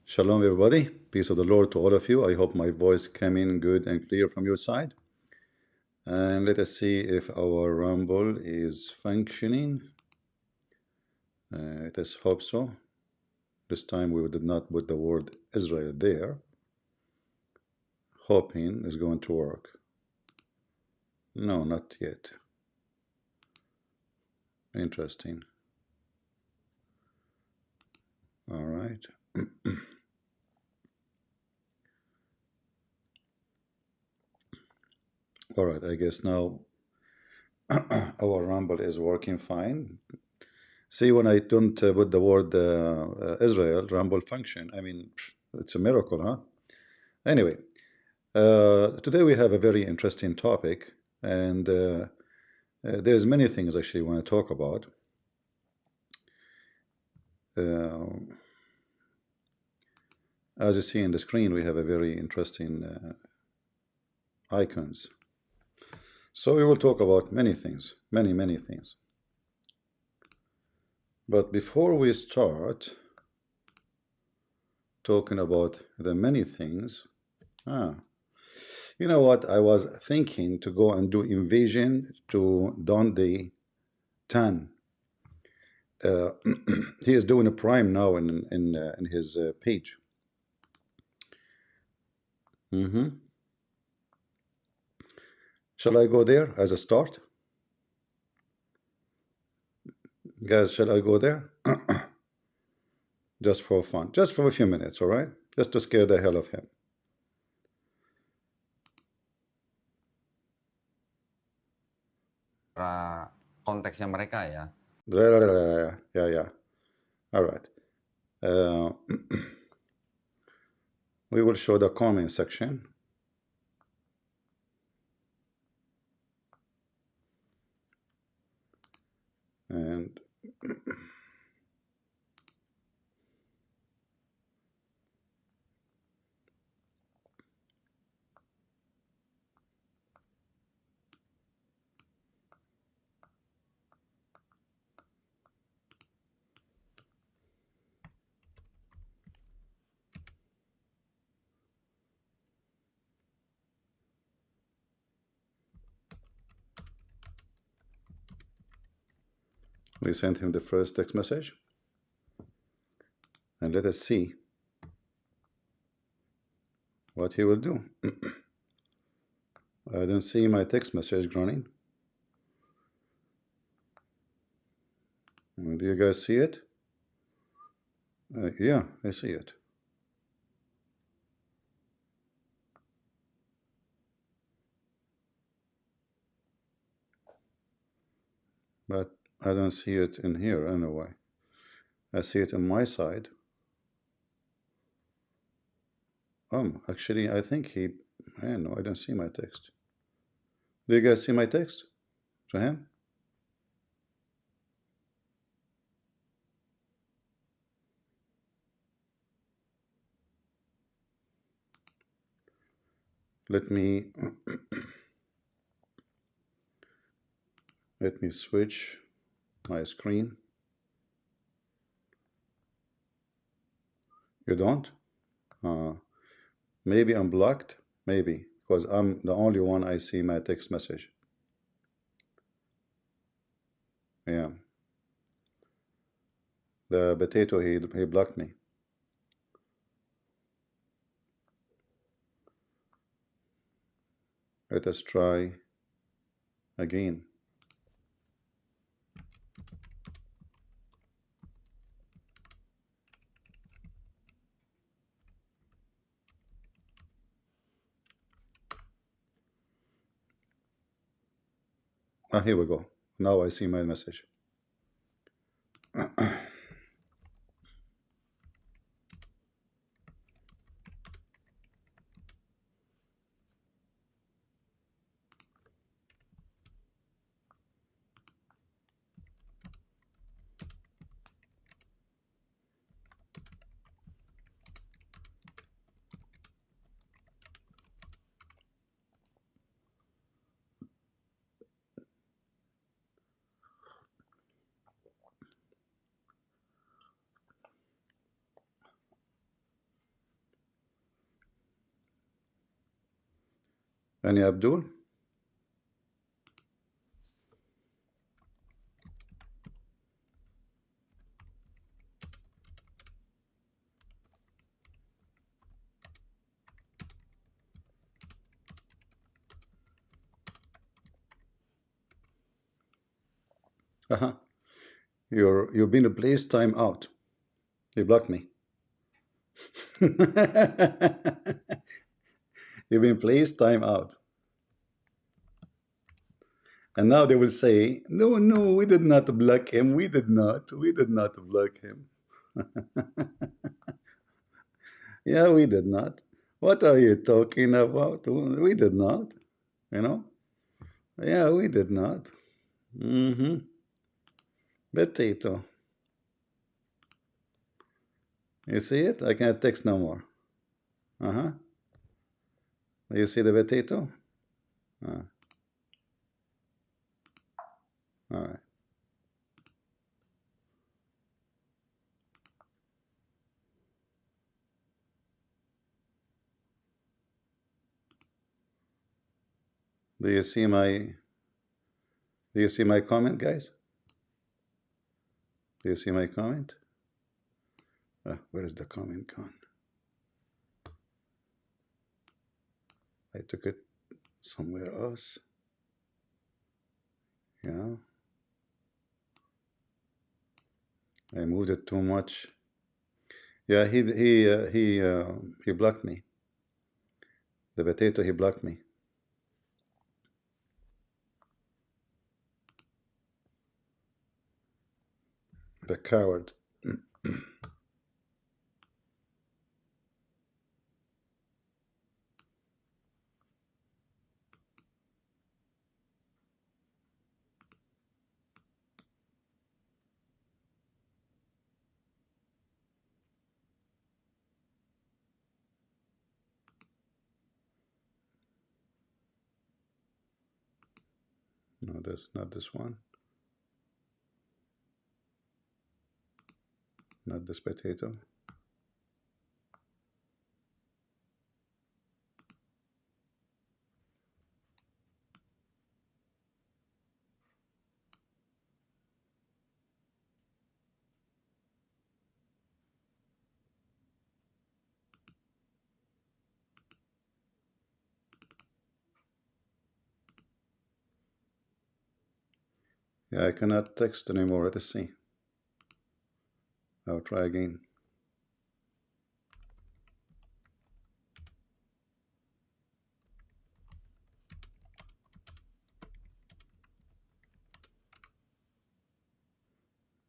Shalom, everybody. Peace of the Lord to all of you. I hope my voice came in good and clear from your side. And let us see if our Rumble is functioning. Let us hope so. This time we did not put the word Israel there. Hoping it's going to work. No, not yet. Interesting. All right. All right, I guess now our Rumble is working fine. See, when I don't put the word Israel, Rumble function. I mean, it's a miracle, huh? Anyway, today we have a very interesting topic, and there's many things actually I want to talk about. As you see in the screen, we have a very interesting icons. So we will talk about many things, many things. But before we start talking about the many things, you know what? I was thinking to go and do invasion to Donde 10. He is doing a prime now in his page. Shall I go there as a start? Guys, shall I go there? Just for fun, just for a few minutes, all right? Just to scare the hell of him. Konteksnya mereka ya. Yeah. All right. We will show the comment section. And we sent him the first text message. And let us see what he will do. I don't see my text message running. Do you guys see it? Yeah, I see it. But I don't see it in here anyway. I see it on my side. Actually, I think I don't know, I don't see my text. Do you guys see my text to him? Let me let me switch my screen. You don't? Maybe I'm blocked. Maybe because I'm the only one I see my text message. Yeah. The potato, he blocked me. Let us try again. Here we go. Now I see my message. Any Abdul? Uh-huh. You've been placed time out. You blocked me. You've been placed time out. And now they will say, no, no, we did not block him. We did not. We did not block him. Yeah, we did not. What are you talking about? We did not. You know? Yeah, we did not. Mm-hmm. Potato. You see it? I can't text no more. Uh-huh. You see the potato? All right. Do you see my comment, guys? Do you see my comment? Where is the comment gone? I took it somewhere else. Yeah. I moved it too much. Yeah, he blocked me. The potato, he blocked me. The coward. No, that's not this one. Not this potato. Yeah, I cannot text anymore. Let us see. I'll try again.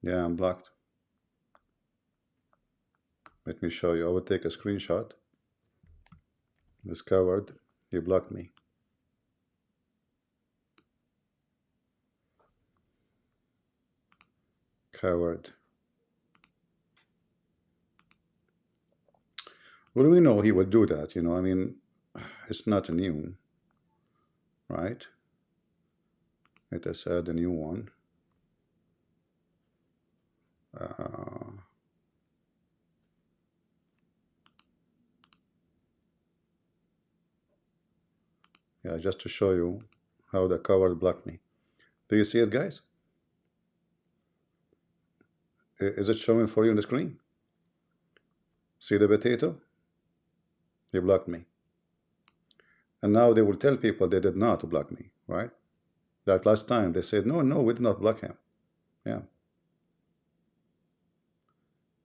Yeah, I'm blocked. Let me show you. I will take a screenshot. This coward, he blocked me. Coward. Well, we know he will do that, you know. I mean, it's not new, right? Let us add a new one. Yeah, just to show you how the coward blocked me. Do you see it, guys? Is it showing for you on the screen? See the potato? He blocked me. And now they will tell people they did not block me, right? Like last time, they said, no, no, we did not block him. Yeah.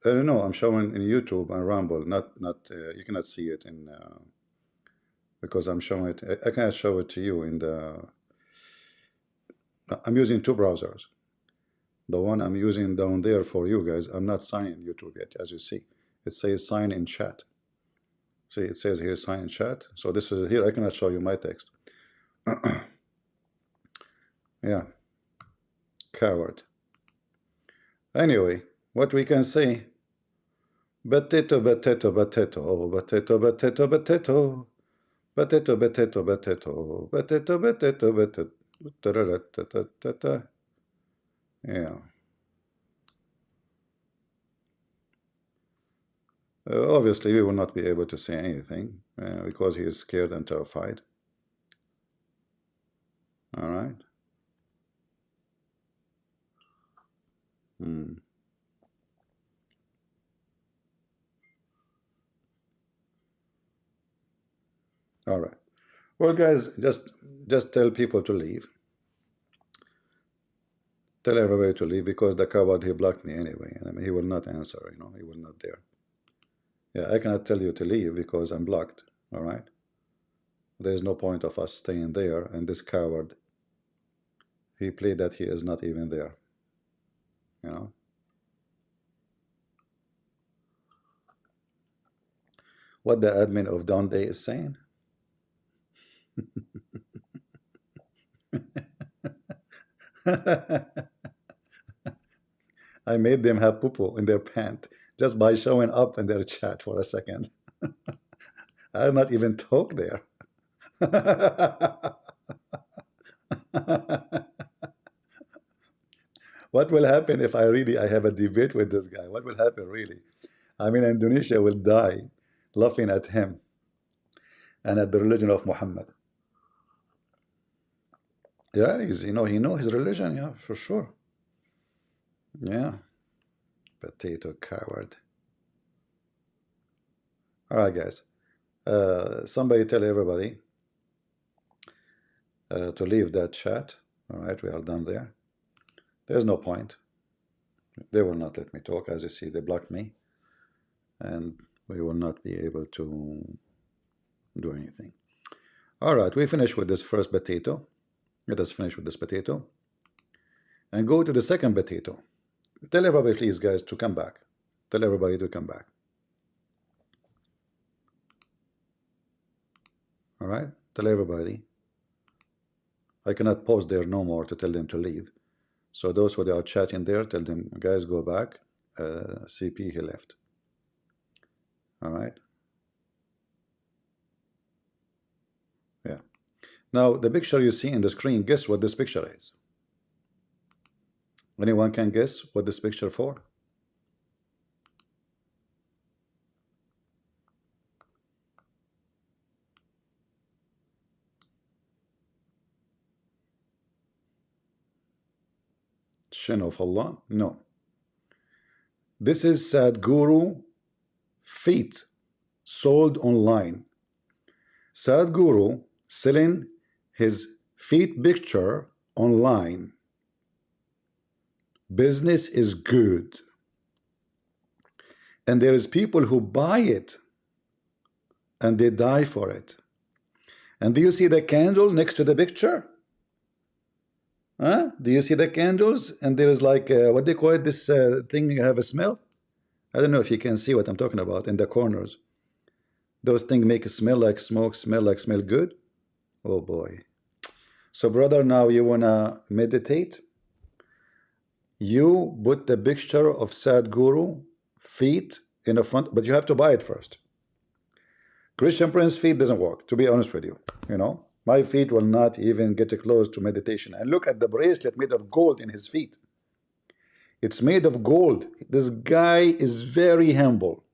No, I'm showing in YouTube and Rumble, you cannot see it in, because I'm showing it, I cannot show it to you in I'm using two browsers. The one I'm using down there for you guys, I'm not signing YouTube yet, as you see. It says sign in chat. See, it says here sign in chat. So this is here, I cannot show you my text. Yeah, coward. Anyway, what we can say, potato, potato, potato, potato, potato, potato, potato, potato, potato, potato, potato, potato. Yeah. Obviously, we will not be able to say anything because he is scared and terrified. All right. Hmm. All right. Well, guys, just tell people to leave. Tell everybody to leave because the coward he blocked me anyway. And I mean, he will not answer. You know, he will not dare. Yeah, I cannot tell you to leave because I'm blocked. All right. There's no point of us staying there. And this coward, he played that he is not even there. You know. What the admin of Down Day is saying? I made them have poo in their pant just by showing up in their chat for a second. I'll not even talk there. What will happen if I have a debate with this guy? What will happen really? I mean, Indonesia will die laughing at him and at the religion of Muhammad. Yeah, he know his religion, yeah, for sure. Yeah, potato coward. All right, guys. Somebody tell everybody to leave that chat. All right, we are done there. There's no point. They will not let me talk. As you see, they blocked me, and we will not be able to do anything. All right, we finish with this first potato. Let us finish with this potato and go to the second potato. Tell everybody, please, guys, to come back. Tell everybody to come back. All right, tell everybody. I cannot pause there no more to tell them to leave. So those who are chatting there, tell them, guys, go back. CP, he left. All right. Yeah. Now, the picture you see in the screen, guess what this picture is? Anyone can guess what this picture for? Shin of Allah? No. This is Sadhguru feet sold online. Sadhguru selling his feet picture online. Business is good. And there is people who buy it and they die for it. And do you see the candle next to the picture? Huh? Do you see the candles? And there is like, what they call it, this thing you have a smell? I don't know if you can see what I'm talking about in the corners. Those things make it smell like smoke, smell good. Oh boy. So brother, now you wanna meditate? You put the picture of Sadhguru feet in the front, but you have to buy it first. Christian Prince feet doesn't work, to be honest with you. You know, my feet will not even get close to meditation. And look at the bracelet made of gold in his feet. It's made of gold. This guy is very humble.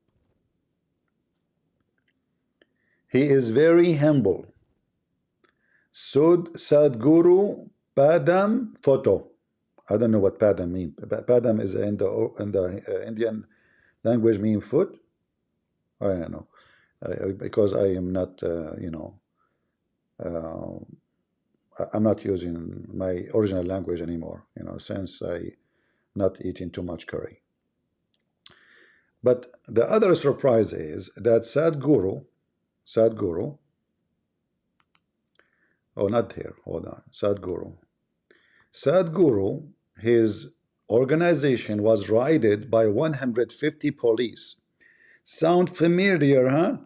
He is very humble. Sadhguru Padam photo. I don't know what Padam means. Padam is in the Indian language mean foot. I don't know. Because I am not, I'm not using my original language anymore, since I not eating too much curry. But the other surprise is that Sadhguru, oh, not here, hold on, Sadhguru, his organization was raided by 150 police. Sound familiar, huh?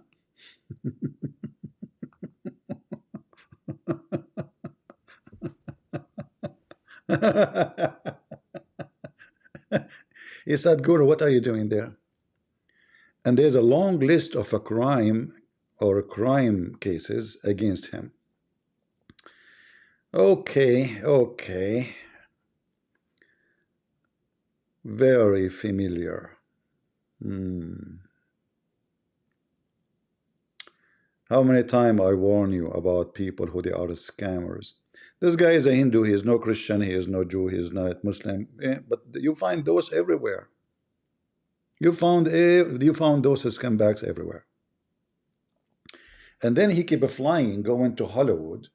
He said, Guru, what are you doing there? And there's a long list of a crime cases against him. Okay. Very familiar. How many times I warn you about people who they are scammers? This guy is a Hindu. He is no Christian. He is no Jew. He is not Muslim. But you find those everywhere. You found those scumbags everywhere. And then he keep flying, going to Hollywood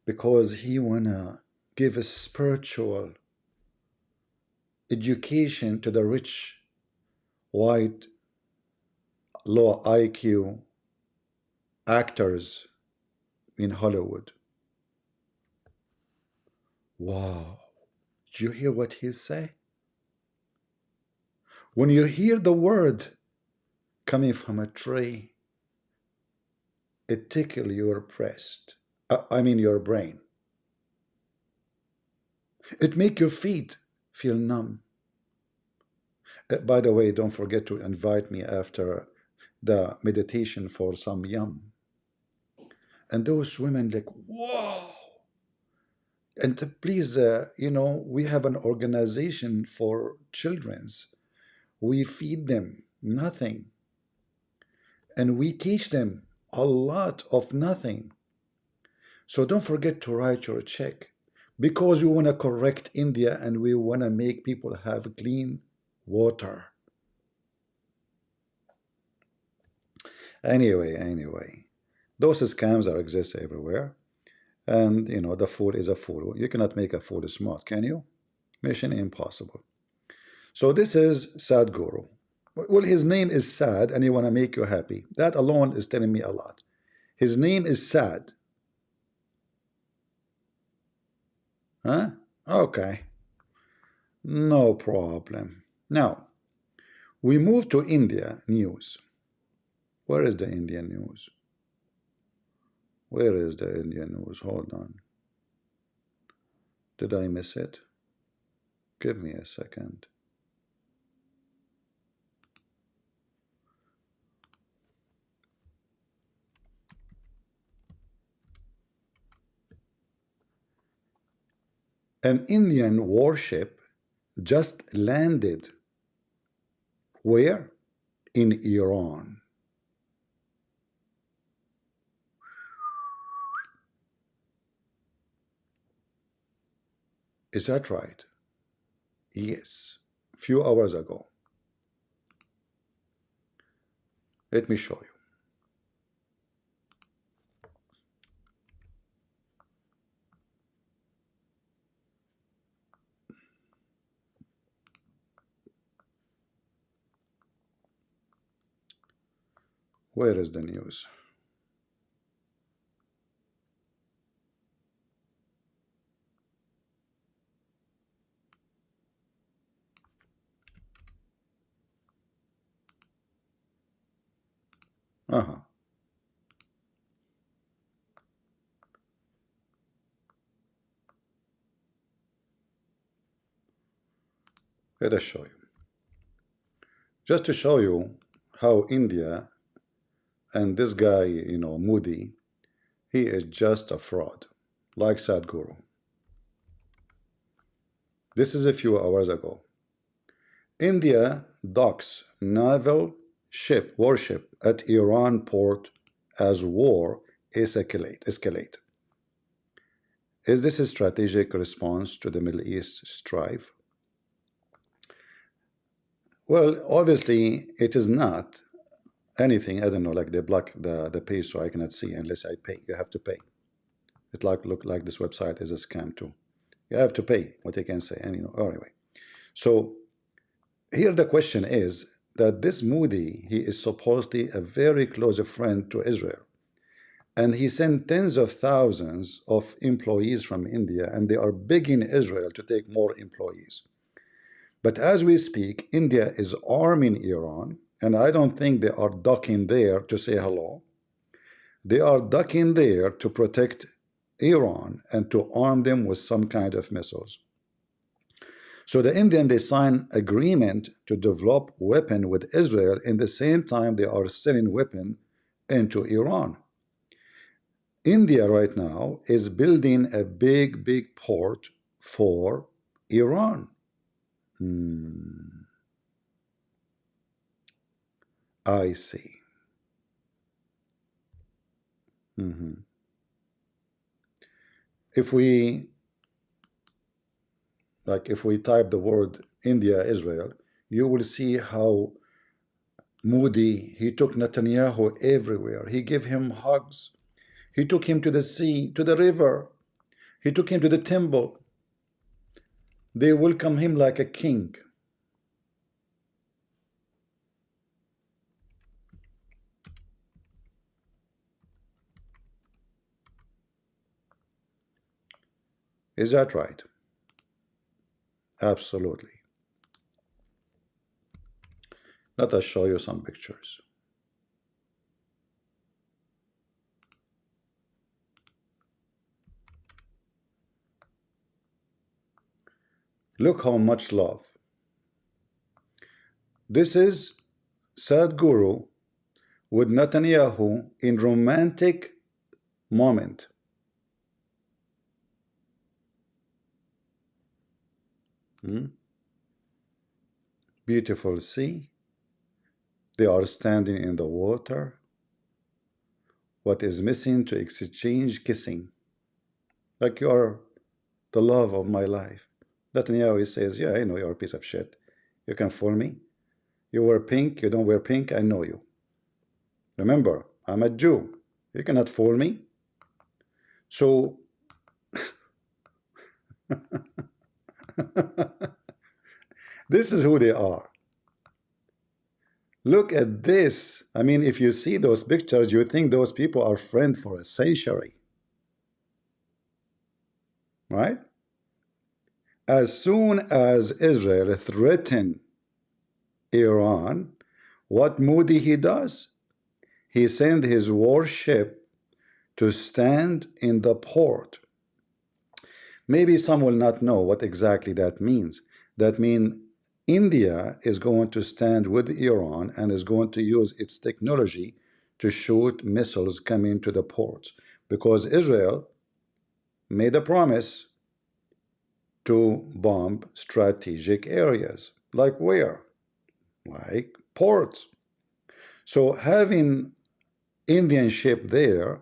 because he wanna give a spiritual education to the rich, white, low IQ actors in Hollywood. Wow. Did you hear what he say? When you hear the word coming from a tree, it tickle your breast. I mean your brain. It make your feet feel numb. By the way, don't forget to invite me after the meditation for some yum. And those women like, whoa. And please, we have an organization for children's. We feed them nothing. And we teach them a lot of nothing. So don't forget to write your check because we want to correct India and we want to make people have clean water. Anyway, those scams are exist everywhere. And the fool is a fool. You cannot make a fool smart, can you? Mission impossible. So this is Sadhguru. Well, his name is Sad, and he want to make you happy. That alone is telling me a lot. His name is Sad. Huh? Okay. No problem. Now, we move to India news. Where is the Indian news? Where is the Indian news? Hold on. Did I miss it? Give me a second. An Indian warship just landed. Where? In Iran. Is that right? Yes. A few hours ago. Let me show you. Where is the news? Uh-huh. Let us show you. Just to show you how India and this guy, Modi, he is just a fraud, like Sadhguru. This is a few hours ago. India docks naval warship at Iran port as war escalate. Is this a strategic response to the Middle East strife? Well, obviously, it is not anything. I don't know, like they block the page so I cannot see unless I pay. You have to pay. It look like this website is a scam too. You have to pay what they can say. And anyway. So here the question is that this Modi, he is supposedly a very close friend to Israel. And he sent tens of thousands of employees from India, and they are begging Israel to take more employees. But as we speak, India is arming Iran, and I don't think they are docking there to say hello. They are docking there to protect Iran and to arm them with some kind of missiles. So the Indian, they sign agreement to develop weapon with Israel. In the same time, they are selling weapon into Iran. India right now is building a big port for Iran. I see. If we like if we type the word India, Israel, you will see how moody he took Netanyahu everywhere. He gave him hugs. He took him to the sea, to the river. He took him to the temple. They welcome him like a king. Is that right? Absolutely. Let us show you some pictures. Look how much love. This is Sadhguru with Netanyahu in romantic moment. Beautiful sea. They are standing in the water. What is missing to exchange kissing? Like you are the love of my life. Netanyahu says, yeah, I know you're a piece of shit. You can fool me. You wear pink, you don't wear pink, I know you. Remember, I'm a Jew. You cannot fool me. So, this is who they are. Look at this. I mean, if you see those pictures, you think those people are friends for a century. Right? As soon as Israel threatened Iran, what Moody he does? He sent his warship to stand in the port. Maybe some will not know what exactly that means. That means India is going to stand with Iran and is going to use its technology to shoot missiles coming to the ports, because Israel made a promise to bomb strategic areas. Like where? Like ports. So having Indian ship there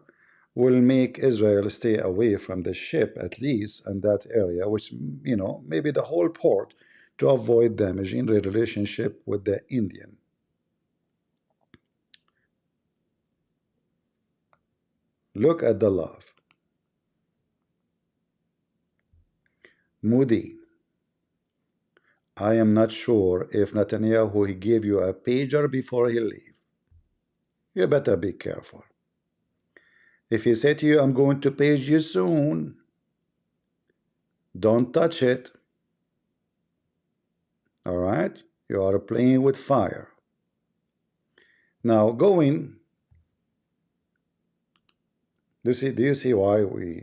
will make Israel stay away from the ship, at least in that area, which, you know, maybe the whole port, to avoid damaging the relationship with the Indian. Look at the love. Moody, I am not sure if Netanyahu he gave you a pager before he leave. You better be careful. If he said to you, I'm going to page you soon, don't touch it. All right? You are playing with fire. Now going, do you see why we,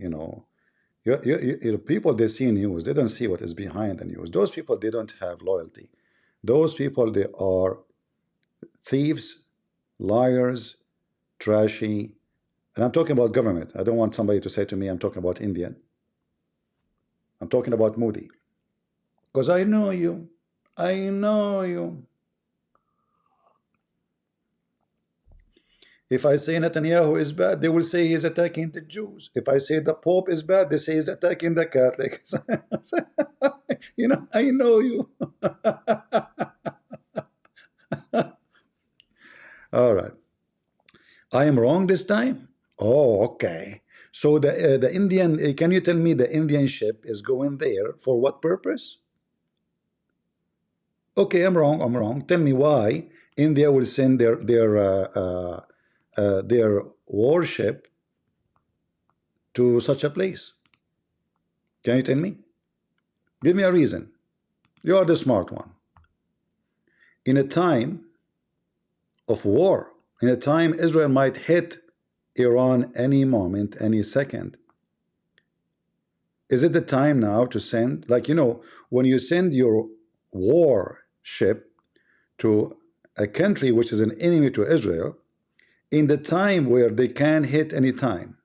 people, they see news, they don't see what is behind the news. Those people, they don't have loyalty. Those people, they are thieves, liars, trashy. And I'm talking about government. I don't want somebody to say to me, I'm talking about Indian. I'm talking about Moody. Because I know you. I know you. If I say Netanyahu is bad, they will say he's attacking the Jews. If I say the Pope is bad, they say he's attacking the Catholics. I know you. All right. I am wrong this time? Oh, okay. So the Indian, can you tell me the Indian ship is going there for what purpose? Okay, I'm wrong. I'm wrong. Tell me why India will send their warship to such a place. Can you tell me? Give me a reason. You are the smart one. In a time of war, in a time Israel might hit Iran any moment, any second, is it the time now to send, like, when you send your warship to a country which is an enemy to Israel, in the time where they can hit any time?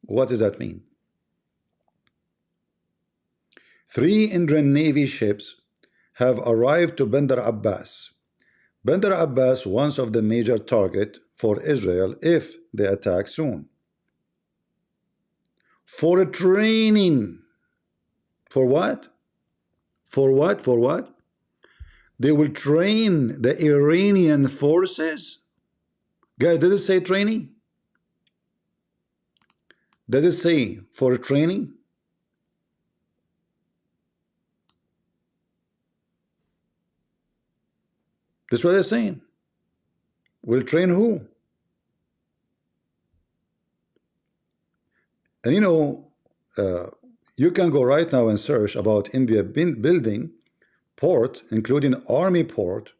What does that mean? 3 Indian Navy ships have arrived to Bandar Abbas. Bandar Abbas, one of the major target for Israel if they attack soon. for training. For what? For what? For what? They will train the Iranian forces. Guys, does it say training? Does it say for training? That's what they're saying. Will train who? And you know, you can go right now and search about India building port, including army port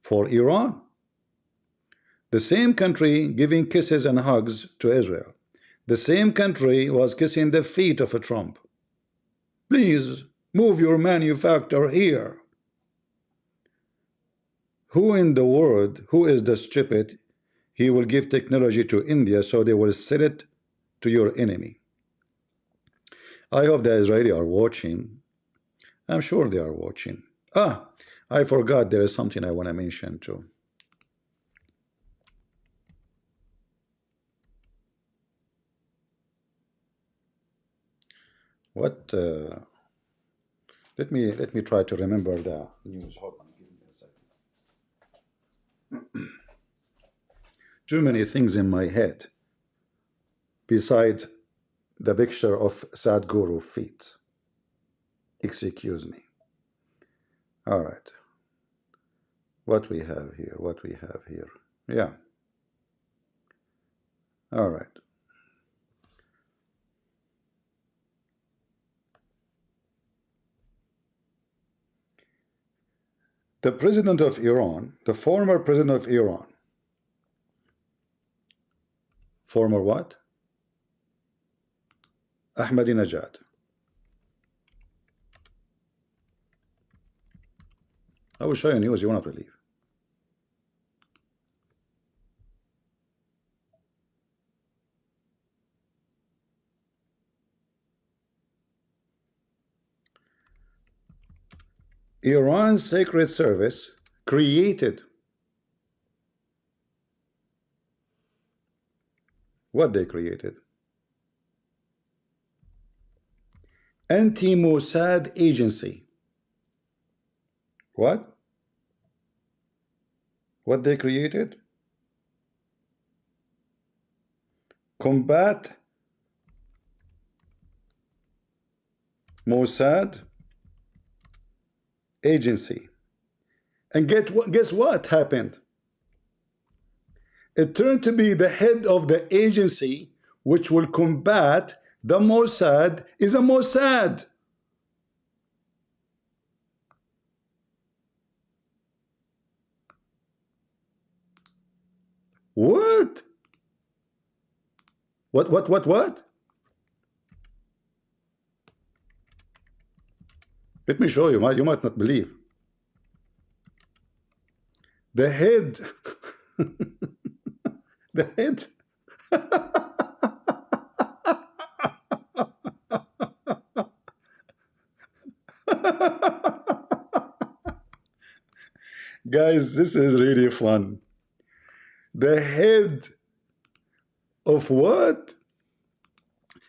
for Iran. The same country giving kisses and hugs to Israel. The same country was kissing the feet of a Trump. Please move your manufacture here. Who in the world, who is the stupid? He will give technology to India so they will sell it to your enemy. I hope the Israeli are watching. I'm sure they are watching. Ah, I forgot there is something I want to mention too. What? Let me try to remember the news. Hold on, give me a second. Too many things in my head. Besides the picture of Sadhguru feet. Excuse me. All right. What we have here? What we have here? Yeah. All right. The president of Iran, the former president of Iran, former what? Ahmadinejad. I will show you news you will not believe. Iran's Secret Service created what they created. Anti-Mossad agency. What? What they created? Combat Mossad agency. And guess what happened? It turned to be the head of the agency which will combat the Mossad is a Mossad. What? What? Let me show you. You might not believe. The head. The head. Guys, this is really fun. The head of what?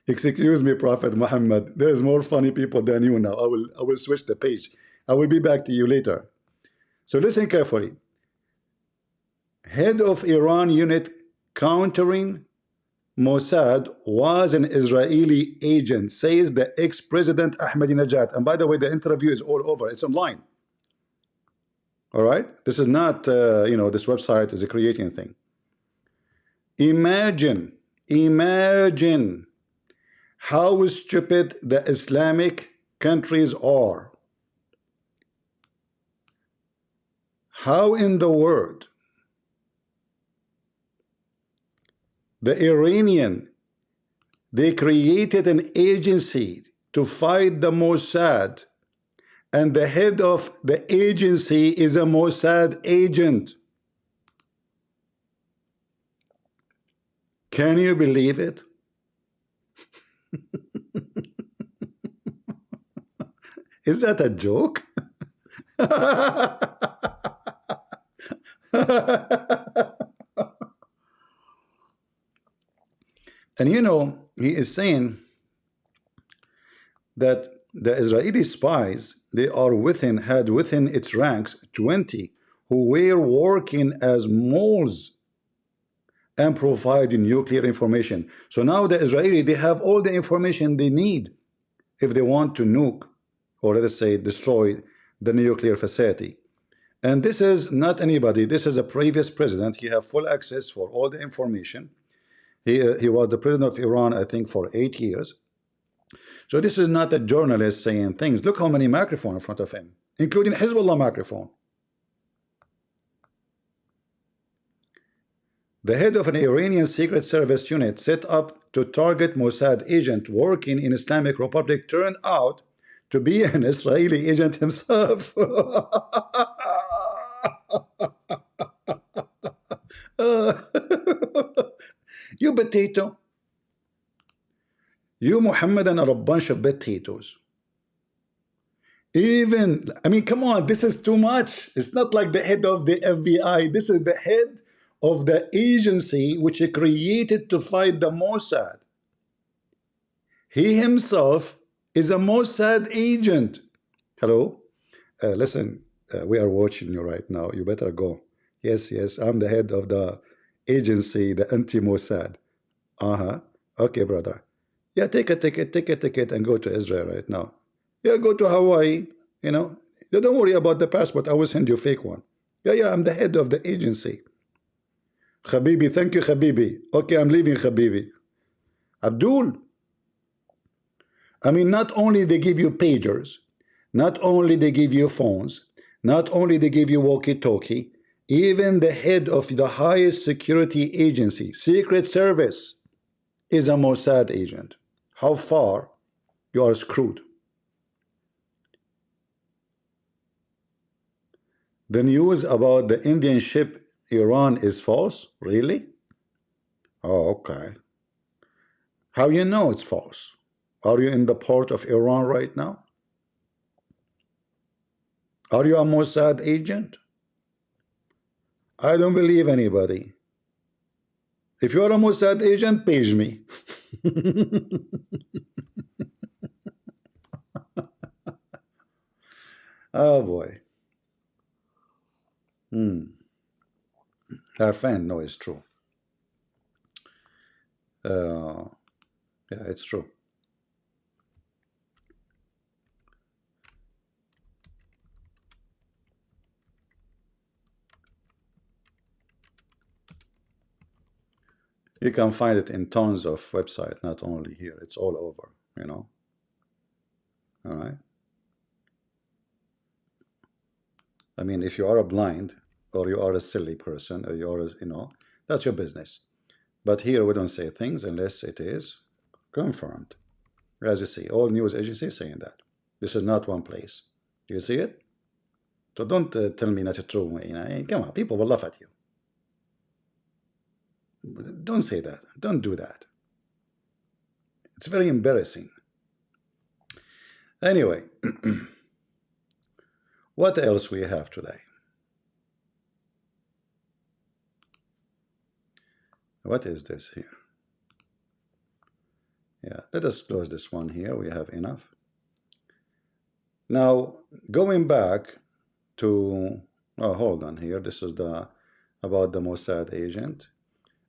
Excuse me, Prophet Muhammad. There's more funny people than you now. I will switch the page. I will be back to you later. So listen carefully. Head of Iran unit countering Mossad was an Israeli agent, says the ex-president Ahmadinejad. And by the way, the interview is all over. It's online. All right? This is not, this website is a creating thing. Imagine how stupid the Islamic countries are. How in the world the Iranian, they created an agency to fight the Mossad, and the head of the agency is a Mossad agent. Can you believe it? Is that a joke? And he is saying that the Israeli spies, they are had within its ranks 20 who were working as moles and providing nuclear information. So now the Israeli, they have all the information they need if they want to nuke, or let us say destroy, the nuclear facility. And this is not anybody, this is a previous president. He have full access for all the information. He was the president of Iran, I think, for 8 years. So this is not a journalist saying things. Look how many microphones in front of him, including Hezbollah microphone. The head of an Iranian secret service unit set up to target Mossad agent working in Islamic Republic turned out to be an Israeli agent himself. You potato. You Muhammadan are a bunch of potatoes. Even, I mean, come on, this is too much. It's not like the head of the FBI. This is the head of the agency which is created to fight the Mossad. He himself is a Mossad agent. Hello? Listen, we are watching you right now. You better go. Yes, yes, I'm the head of the agency, the anti-Mossad. Okay, brother. Yeah, take a ticket, and go to Israel right now. Yeah, go to Hawaii, you know. Yeah, don't worry about the passport. I will send you a fake one. Yeah, I'm the head of the agency. Habibi, thank you, Habibi. Okay, I'm leaving, Habibi. Abdul, I mean, not only they give you pagers, not only they give you phones, not only they give you walkie-talkie, even the head of the highest security agency, Secret Service, is a Mossad agent. How far you are screwed? The news about the Indian ship Iran is false? Really? Oh, okay. How you know it's false? Are you in the port of Iran right now? Are you a Mossad agent? I don't believe anybody. If you are a Mossad agent, page me. Oh boy. Our fan, no, it's true. Yeah, it's true. You can find it in tons of websites, not only here. It's all over, you know. All right. I mean, if you are a blind, or you are a silly person, or you are, you know, that's your business. But here we don't say things unless it is confirmed. As you see, all news agencies saying that. This is not one place. Do you see it? So don't tell me not true. You know, come on, people will laugh at you. Don't say that. Don't do that. It's very embarrassing. Anyway, what else we have today? What is this here? Yeah, let us close this one here. We have enough. Now, going back to, oh, hold on here. This is the about the Mossad agent.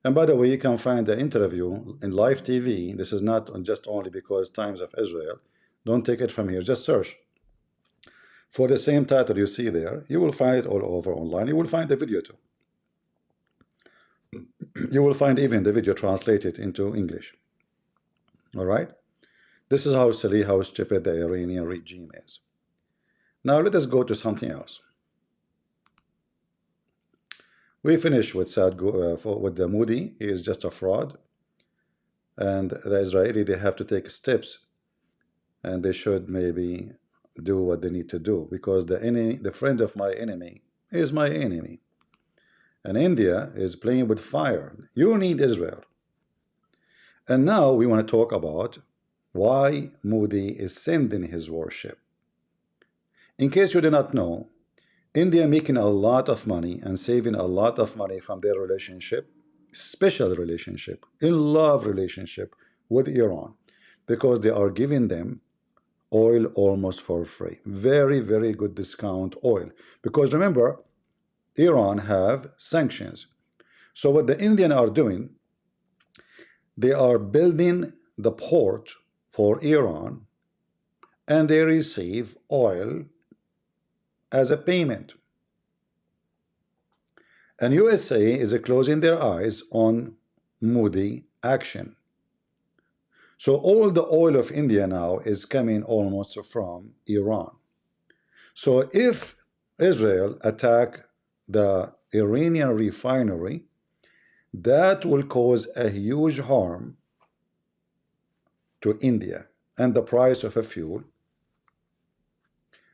And by the way, you can find the interview in live TV. This is not just only because Times of Israel. Don't take it from here. Just search for the same title you see there. You will find it all over online. You will find the video too. You will find even the video translated into English. All right? This is how silly, how stupid the Iranian regime is. Now let us go to something else. We finished with with the Moody. He is just a fraud. And the Israeli, they have to take steps, and they should maybe do what they need to do, because the friend of my enemy is my enemy. And India is playing with fire. You need Israel. And now we want to talk about why Moody is sending his warship. In case you do not know, India making a lot of money and saving a lot of money from their relationship, special relationship, in love relationship with Iran because they are giving them oil almost for free. Very, very good discount oil. Because remember, Iran have sanctions. So what the Indian are doing, they are building the port for Iran and they receive oil as a payment. And USA is closing their eyes on Modi action. So all the oil of India now is coming almost from Iran. So if Israel attack the Iranian refinery, that will cause a huge harm to India and the price of a fuel.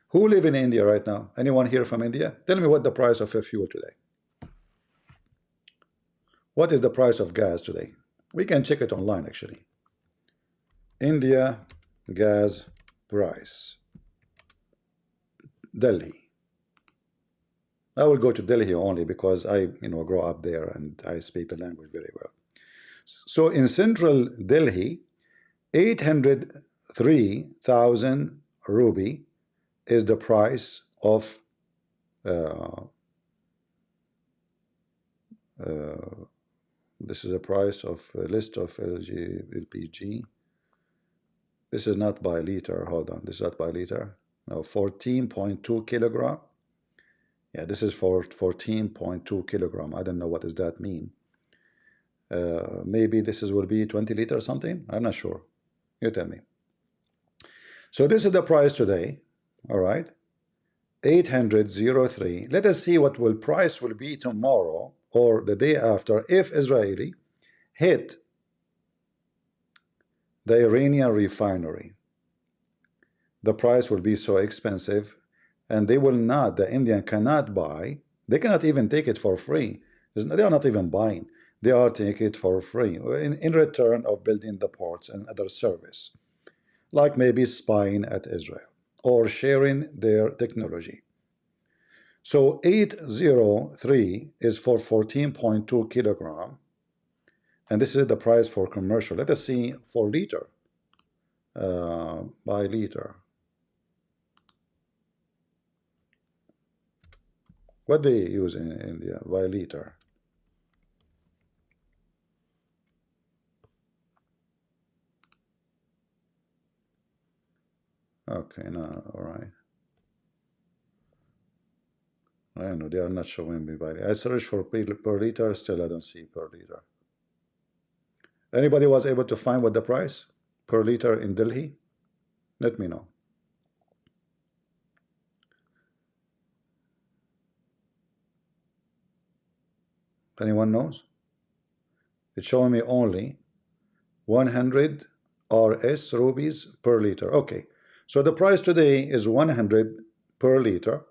Who live in India right now? Anyone here from India? Tell me what the price of a fuel today. What is the price of gas today? We can check it online actually. India gas price. Delhi. I will go to Delhi only because I grow up there and I speak the language very well. So in central Delhi, 803,000 rupee is the price of this is a price of a list of LPG. This is not by liter. Hold on. This is not by liter. No, 14.2 kilogram. Yeah, this is for 14.2 kilogram. I don't know what does that mean. Maybe this will be 20 liter or something. I'm not sure. You tell me. So this is the price today. All right. 803. Let us see what price will be tomorrow or the day after if Israeli hit the Iranian refinery. The price will be so expensive and they will not, the Indian cannot buy, they cannot even take it for free. They are not even buying. They are taking it for free in return of building the ports and other service, like maybe spying at Israel or sharing their technology. So 803 is for 14.2 kilogram, and this is the price for commercial. Let us see for liter, by liter. What they use in India by liter? Okay, no, all right. I don't know, they are not showing me by. I search for per liter, still I don't see per liter. Anybody was able to find what the price per liter in Delhi? Let me know. Anyone knows? It's showing me only 100 RS rupees per liter. Okay, so the price today is 100 per liter.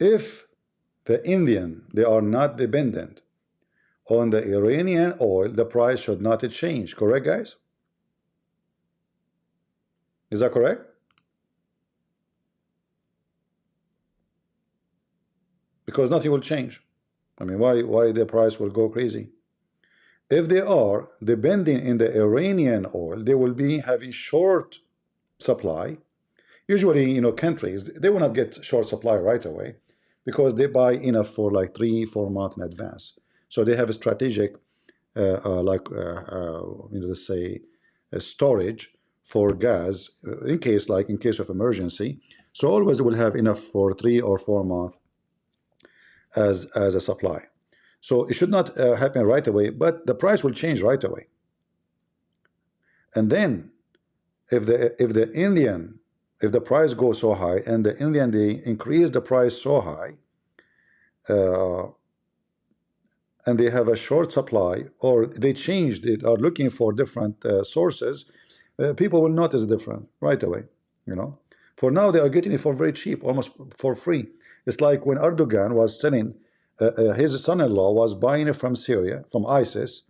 If the Indian, they are not dependent on the Iranian oil, the price should not change. Correct, guys? Is that correct? Because nothing will change. I mean, why the price will go crazy? If they are depending in the Iranian oil, they will be having short supply. Usually, countries, they will not get short supply right away because they buy enough for like 3-4 months in advance. So they have a strategic, let's say, a storage for gas in case of emergency. So always they will have enough for 3 or 4 months as a supply. So it should not happen right away, but the price will change right away. And then if the price goes so high and the Indian, they increase the price so high, and they have a short supply, or they are looking for different sources, people will notice the difference right away. For now they are getting it for very cheap, almost for free. It's like when Erdogan was selling, his son-in-law was buying it from Syria, from ISIS,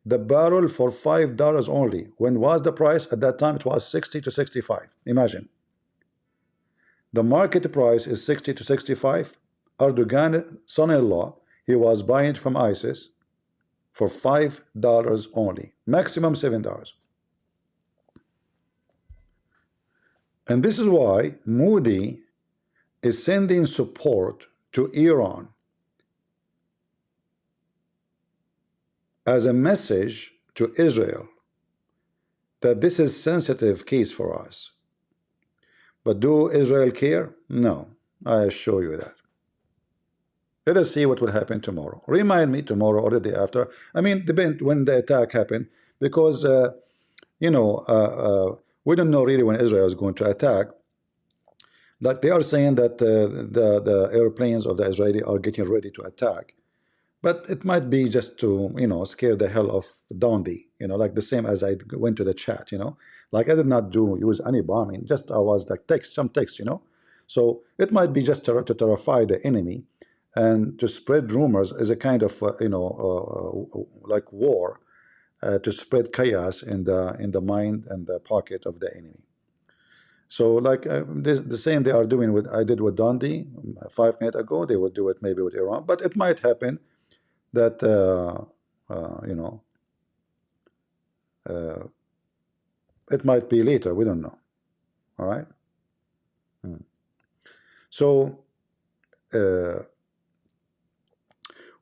the barrel for $5 only. When was the price? At that time it was 60 to 65. Imagine. The market price is 60 to 65. Erdogan son-in-law, he was buying it from ISIS for $5 only, maximum $7. And this is why Moody is sending support to Iran as a message to Israel that this is sensitive case for us. But do Israel care? No, I assure you that. Let us see what will happen tomorrow. Remind me tomorrow or the day after. I mean, depend when the attack happened, because you know, we don't know really when Israel is going to attack. But they are saying that the airplanes of the Israeli are getting ready to attack. But it might be just to, you know, scare the hell of Dondi, you know, like the same as I went to the chat, you know, like I did not use any bombing, just I was like some text, you know. So it might be just to terrify the enemy and to spread rumors as a kind of, you know, like war, to spread chaos in the mind and the pocket of the enemy. So like the same they are doing with I did with Dondi 5 minutes ago, they will do it maybe with Iran, but it might happen that you know, it might be later, we don't know. All right. So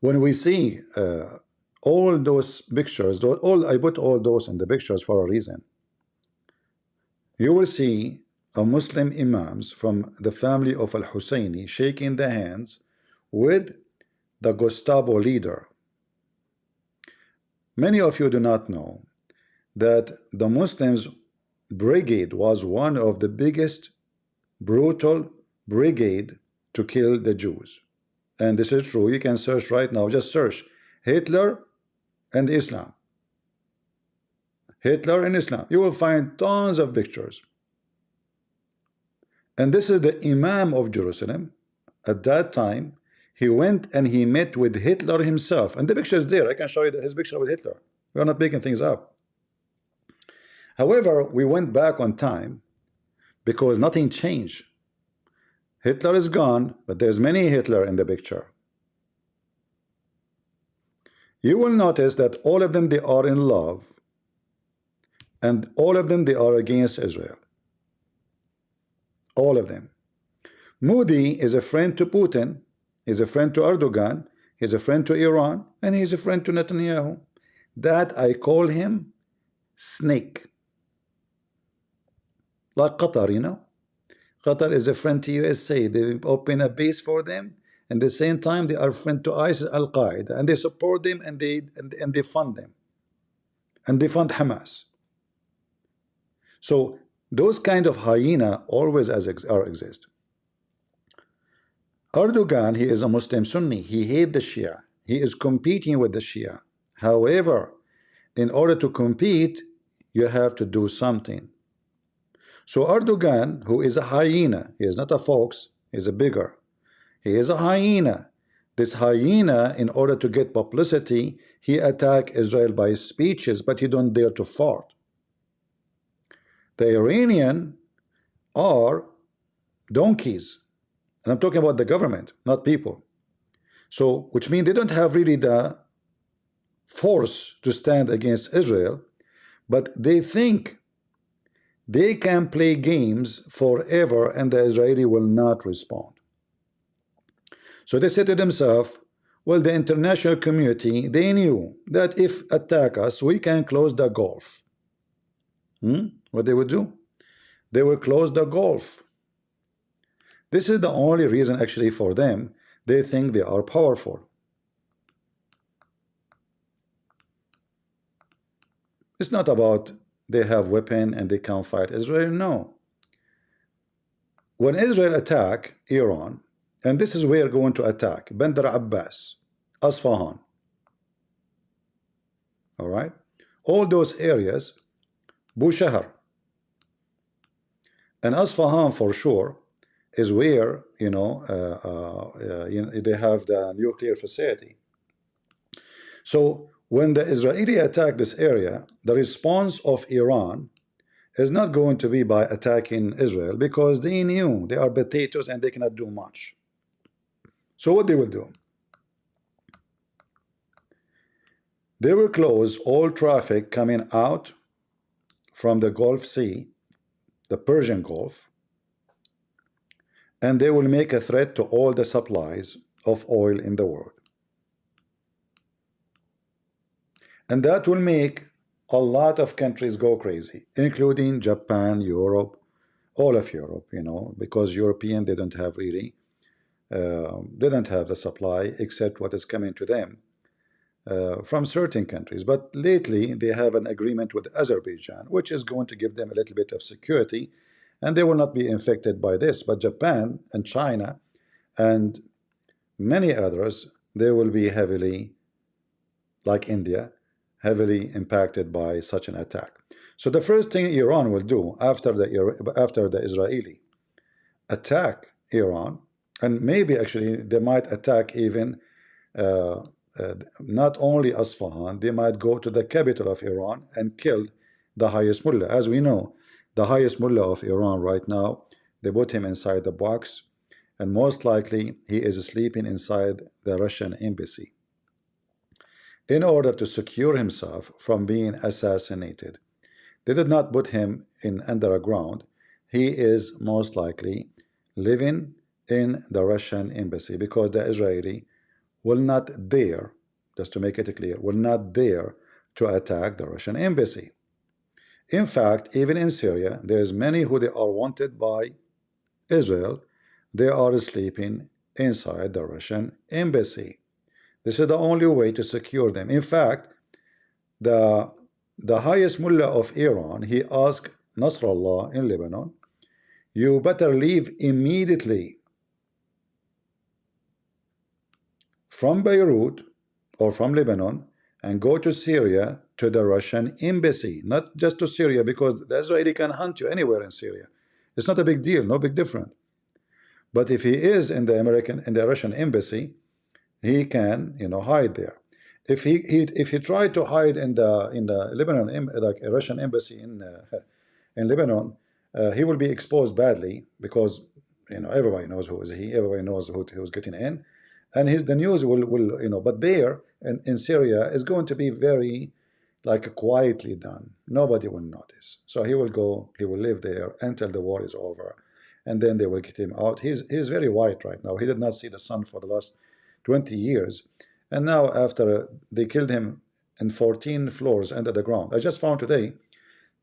when we see all those pictures, I put all those in the pictures for a reason. You will see a Muslim imams from the family of Al-Husseini shaking the hands with the Gestapo leader. Many of you do not know that the Muslims brigade was one of the biggest brutal brigade to kill the Jews. And this is true. You can search right now, just search Hitler and Islam. Hitler and Islam. You will find tons of pictures. And this is the Imam of Jerusalem. At that time, he went and he met with Hitler himself. And the picture is there. I can show you his picture with Hitler. We are not making things up. However, we went back on time because nothing changed. Hitler is gone, but there's many Hitler in the picture. You will notice that all of them, they are in love, and all of them, they are against Israel. All of them. Moody is a friend to Putin, he's a friend to Erdogan, he's a friend to Iran, and he's a friend to Netanyahu. That I call him snake. Like Qatar, you know. Qatar is a friend to USA. They open a base for them, and at the same time they are friend to ISIS, Al-Qaeda, and they support them, and they fund them, and they fund Hamas. So those kind of hyena always exist. Erdogan, he is a Muslim Sunni. He hates the Shia. He is competing with the Shia. However, in order to compete, you have to do something. So Erdogan, who is a hyena, he is not a fox, he is a bigger. He is a hyena. This hyena, in order to get publicity, he attack Israel by speeches, but he don't dare to fart. The Iranian are donkeys. And I'm talking about the government, not people. So, which means they don't have really the force to stand against Israel, but they think they can play games forever and the Israeli will not respond. So they said to themselves, well, the international community, they knew that if attack us, we can close the Gulf. What they would do? They will close the Gulf. This is the only reason actually for them. They think they are powerful. It's not about they have weapon and they can fight Israel. No. When Israel attack Iran, and this is where going to attack Bandar Abbas, Asfahan, all right, all those areas, Bushehr, and Asfahan for sure is where you know, they have the nuclear facility. So when the Israeli attack this area, the response of Iran is not going to be by attacking Israel because they knew they are potatoes and they cannot do much. So what they will do? They will close all traffic coming out from the Gulf Sea, the Persian Gulf, and they will make a threat to all the supplies of oil in the world. And that will make a lot of countries go crazy, including Japan, Europe, all of Europe, because European, they don't have really, they don't have the supply except what is coming to them from certain countries. But lately, they have an agreement with Azerbaijan, which is going to give them a little bit of security, and they will not be infected by this. But Japan and China and many others, they will be heavily, like India, heavily impacted by such an attack. So the first thing Iran will do after the Israeli attack Iran, and maybe actually they might attack even not only Asfahan, they might go to the capital of Iran and kill the highest mullah. As we know, the highest mullah of Iran right now, they put him inside the box, and most likely he is sleeping inside the Russian embassy in order to secure himself from being assassinated. They did not put him in underground. He is most likely living in the Russian embassy because the Israeli will not dare, just to make it clear, will not dare to attack the Russian embassy. In fact, even in Syria, there's many who they are wanted by Israel. They are sleeping inside the Russian embassy. This is the only way to secure them. In fact, the highest mullah of Iran, he asked Nasrallah in Lebanon, you better leave immediately from Beirut or from Lebanon and go to Syria to the Russian embassy, not just to Syria, because the Israeli can hunt you anywhere in Syria. It's not a big deal, no big difference. But if he is in the Russian embassy, he can, hide there. If he tried to hide in the Lebanon, like a Russian embassy in Lebanon, he will be exposed badly because everybody knows who is he. Everybody knows who's getting in, and the news will. But there in Syria is going to be very quietly done. Nobody will notice. So he will go. He will live there until the war is over, and then they will get him out. He's very white right now. He did not see the sun for the last 20 years. And now after they killed him in 14 floors under the ground. I just found today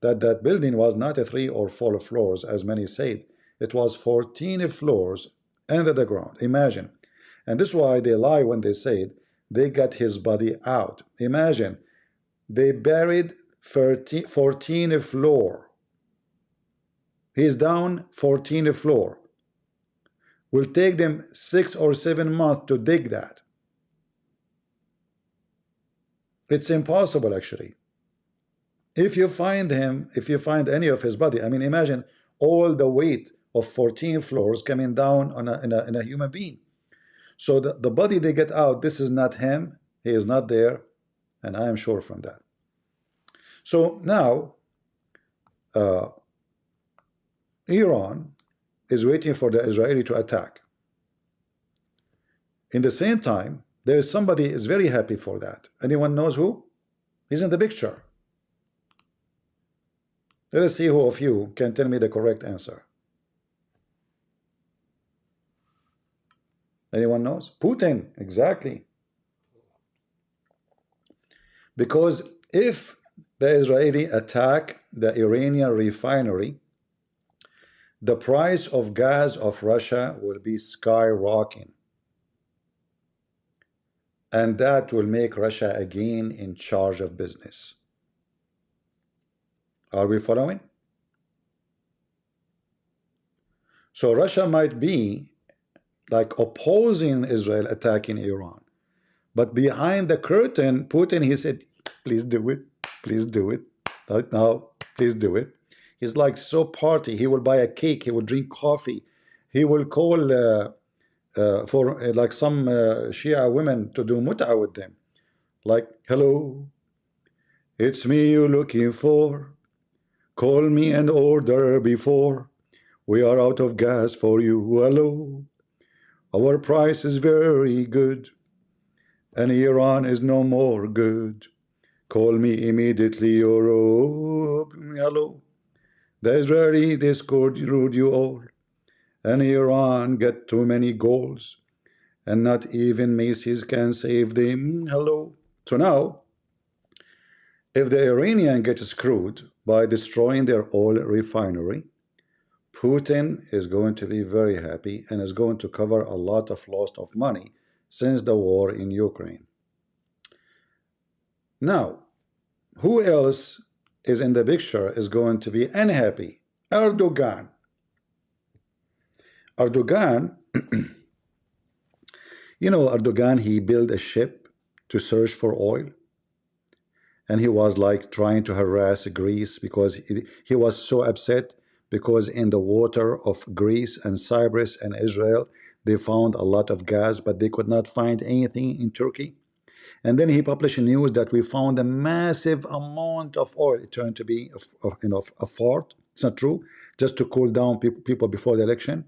that that building was not a 3 or 4 floors as many said. It was 14 floors under the ground. Imagine. And this is why they lie when they said they got his body out. Imagine. They buried 14 floor. He's down 14 floor. Will take them 6 or 7 months to dig that. It's impossible, actually. If you find him, if you find any of his body, I mean, imagine all the weight of 14 floors coming down on in a human being. So the body they get out, this is not him. He is not there, and I am sure from that. So now, Iran is waiting for the Israeli to attack. In the same time, there is somebody is very happy for that. Anyone knows who? He's in the picture. Let us see who of you can tell me the correct answer. Anyone knows? Putin, exactly. Because if the Israeli attack the Iranian refinery, the price of gas of Russia will be skyrocketing. And that will make Russia again in charge of business. Are we following? So Russia might be opposing Israel attacking Iran. But behind the curtain, Putin, he said, please do it. Please do it. Right now, please do it. He's so party. He will buy a cake. He will drink coffee. He will call for some Shia women to do mut'a with them. Hello, it's me you're looking for. Call me and order before. We are out of gas for you. Hello. Our price is very good. And Iran is no more good. Call me immediately, Europe. Hello. The Israeli discord ruled you all, and Iran get too many goals, and not even Macy's can save them. Hello. So now, if the Iranian gets screwed by destroying their oil refinery, Putin is going to be very happy and is going to cover a lot of loss of money since the war in Ukraine. Now, who else is in the picture is going to be unhappy? Erdogan. Erdogan, Erdogan, he built a ship to search for oil. And he was like trying to harass Greece because he was so upset because in the water of Greece and Cyprus and Israel, they found a lot of gas, but they could not find anything in Turkey. And then he published news that we found a massive amount of oil. It turned to be a fart. It's not true. Just to cool down people before the election.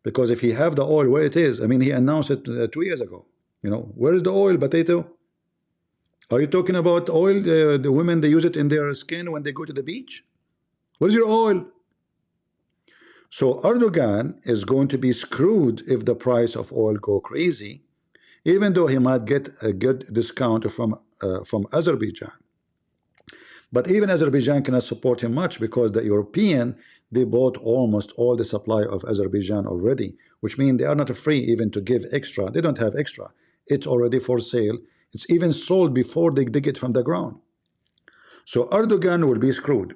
Because if he have the oil where it is, I mean, he announced it 2 years ago. Where is the oil, potato? Are you talking about oil? The women, they use it in their skin when they go to the beach? Where's your oil? So Erdogan is going to be screwed if the price of oil go crazy, even though he might get a good discount from Azerbaijan. But even Azerbaijan cannot support him much because the European, they bought almost all the supply of Azerbaijan already, which means they are not free even to give extra. They don't have extra. It's already for sale. It's even sold before they dig it from the ground. So Erdogan will be screwed.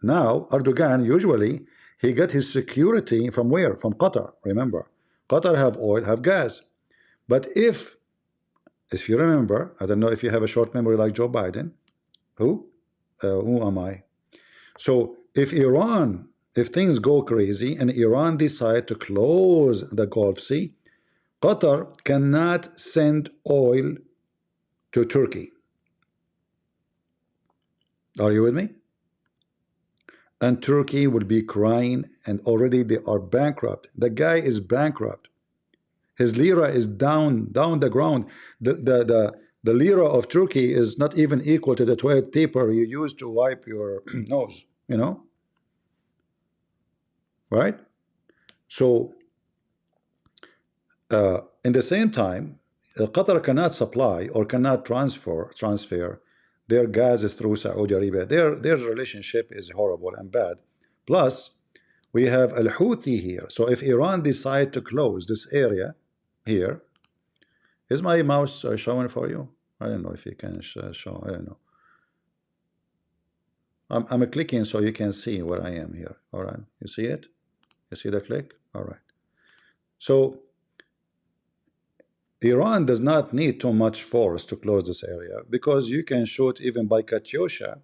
Now, Erdogan, usually, he got his security from where? From Qatar, remember. Qatar have oil, have gas. But if you remember, I don't know if you have a short memory like Joe Biden. Who am I? So if things go crazy and Iran decide to close the Gulf Sea, Qatar cannot send oil to Turkey. Are you with me? And Turkey would be crying, and already they are bankrupt. The guy is bankrupt. His lira is down the ground. The lira of Turkey is not even equal to the toilet paper you use to wipe your nose, right? So in the same time, Qatar cannot supply or cannot transfer their gas through Saudi Arabia. Their relationship is horrible and bad. Plus, we have Al Houthi here. So if Iran decide to close this area here, is my mouse showing for you? I don't know if you can show. I don't know. I'm clicking so you can see where I am here. All right, you see it? You see the click? All right. So Iran does not need too much force to close this area because you can shoot even by Katyusha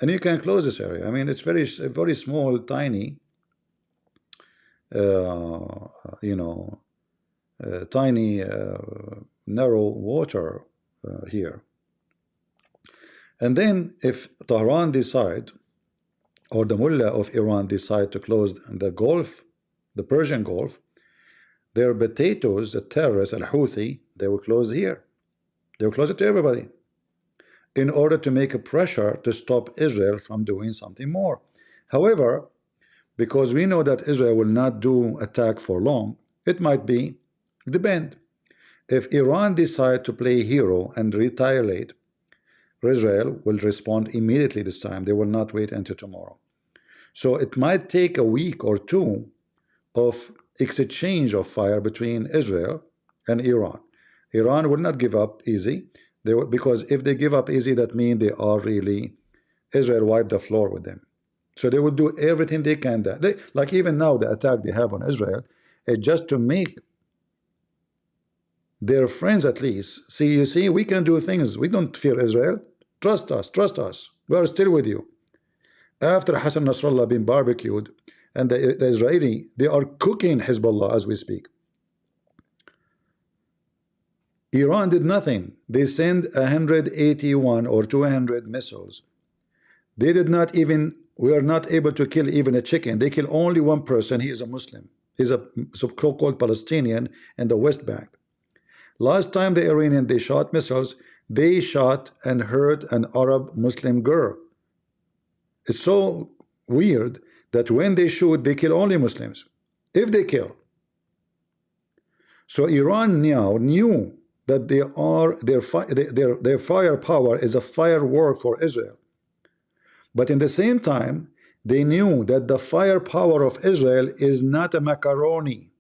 and you can close this area. I mean, it's very small, tiny, tiny, narrow water here. And then if Tehran decide, or the mullah of Iran decide to close the Gulf, the Persian Gulf, their potatoes, the terrorists, Al-Houthi, they will close here. They will close it to everybody in order to make a pressure to stop Israel from doing something more. However, because we know that Israel will not do attack for long, it might be, depend. If Iran decide to play hero and retaliate, Israel will respond immediately this time. They will not wait until tomorrow. So it might take a week or two of exchange of fire between Israel and Iran. Iran will not give up easy. Because if they give up easy, that means they are really, Israel wiped the floor with them. So they will do everything they can. Like even now, the attack they have on Israel is just to make their friends at least see, you see, we can do things. We don't fear Israel. Trust us. We are still with you. After Hassan Nasrallah being barbecued, and the Israeli, they are cooking Hezbollah as we speak. Iran did nothing. They sent 181 or 200 missiles. They did not even, we are not able to kill even a chicken. They kill only one person. He is a Muslim. He's a so-called Palestinian in the West Bank. Last time the Iranian, they shot missiles, they shot and hurt an Arab Muslim girl. It's so weird that when they shoot, they kill only Muslims, if they kill. So Iran now knew that their firepower is a firework for Israel. But in the same time, they knew that the firepower of Israel is not a macaroni,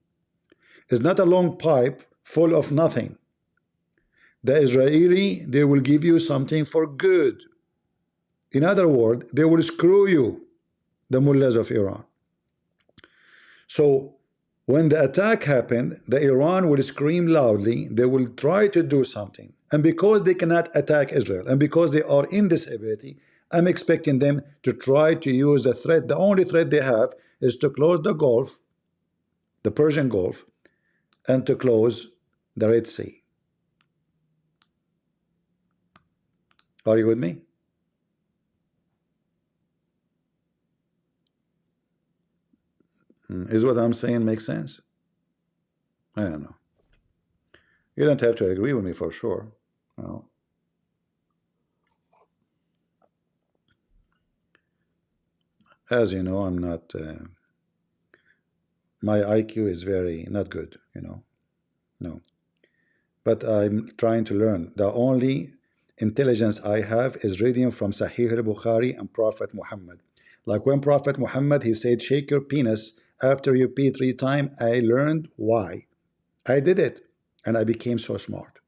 is not a long pipe full of nothing. The Israeli, they will give you something for good. In other words, they will screw you, the mullahs of Iran. So when the attack happened, the Iran will scream loudly, they will try to do something. And because they cannot attack Israel, and because they are in this ability, I'm expecting them to try to use a threat. The only threat they have is to close the Gulf, the Persian Gulf, and to close the Red Sea. Are you with me? Is what I'm saying make sense? I don't know. You don't have to agree with me for sure. No. As you know, I'm not. My IQ is very not good. No. But I'm trying to learn. The only intelligence I have is reading from Sahih al-Bukhari and Prophet Muhammad. Like when Prophet Muhammad, he said, shake your penis after you pee 3 times. I learned why. I did it, and I became so smart.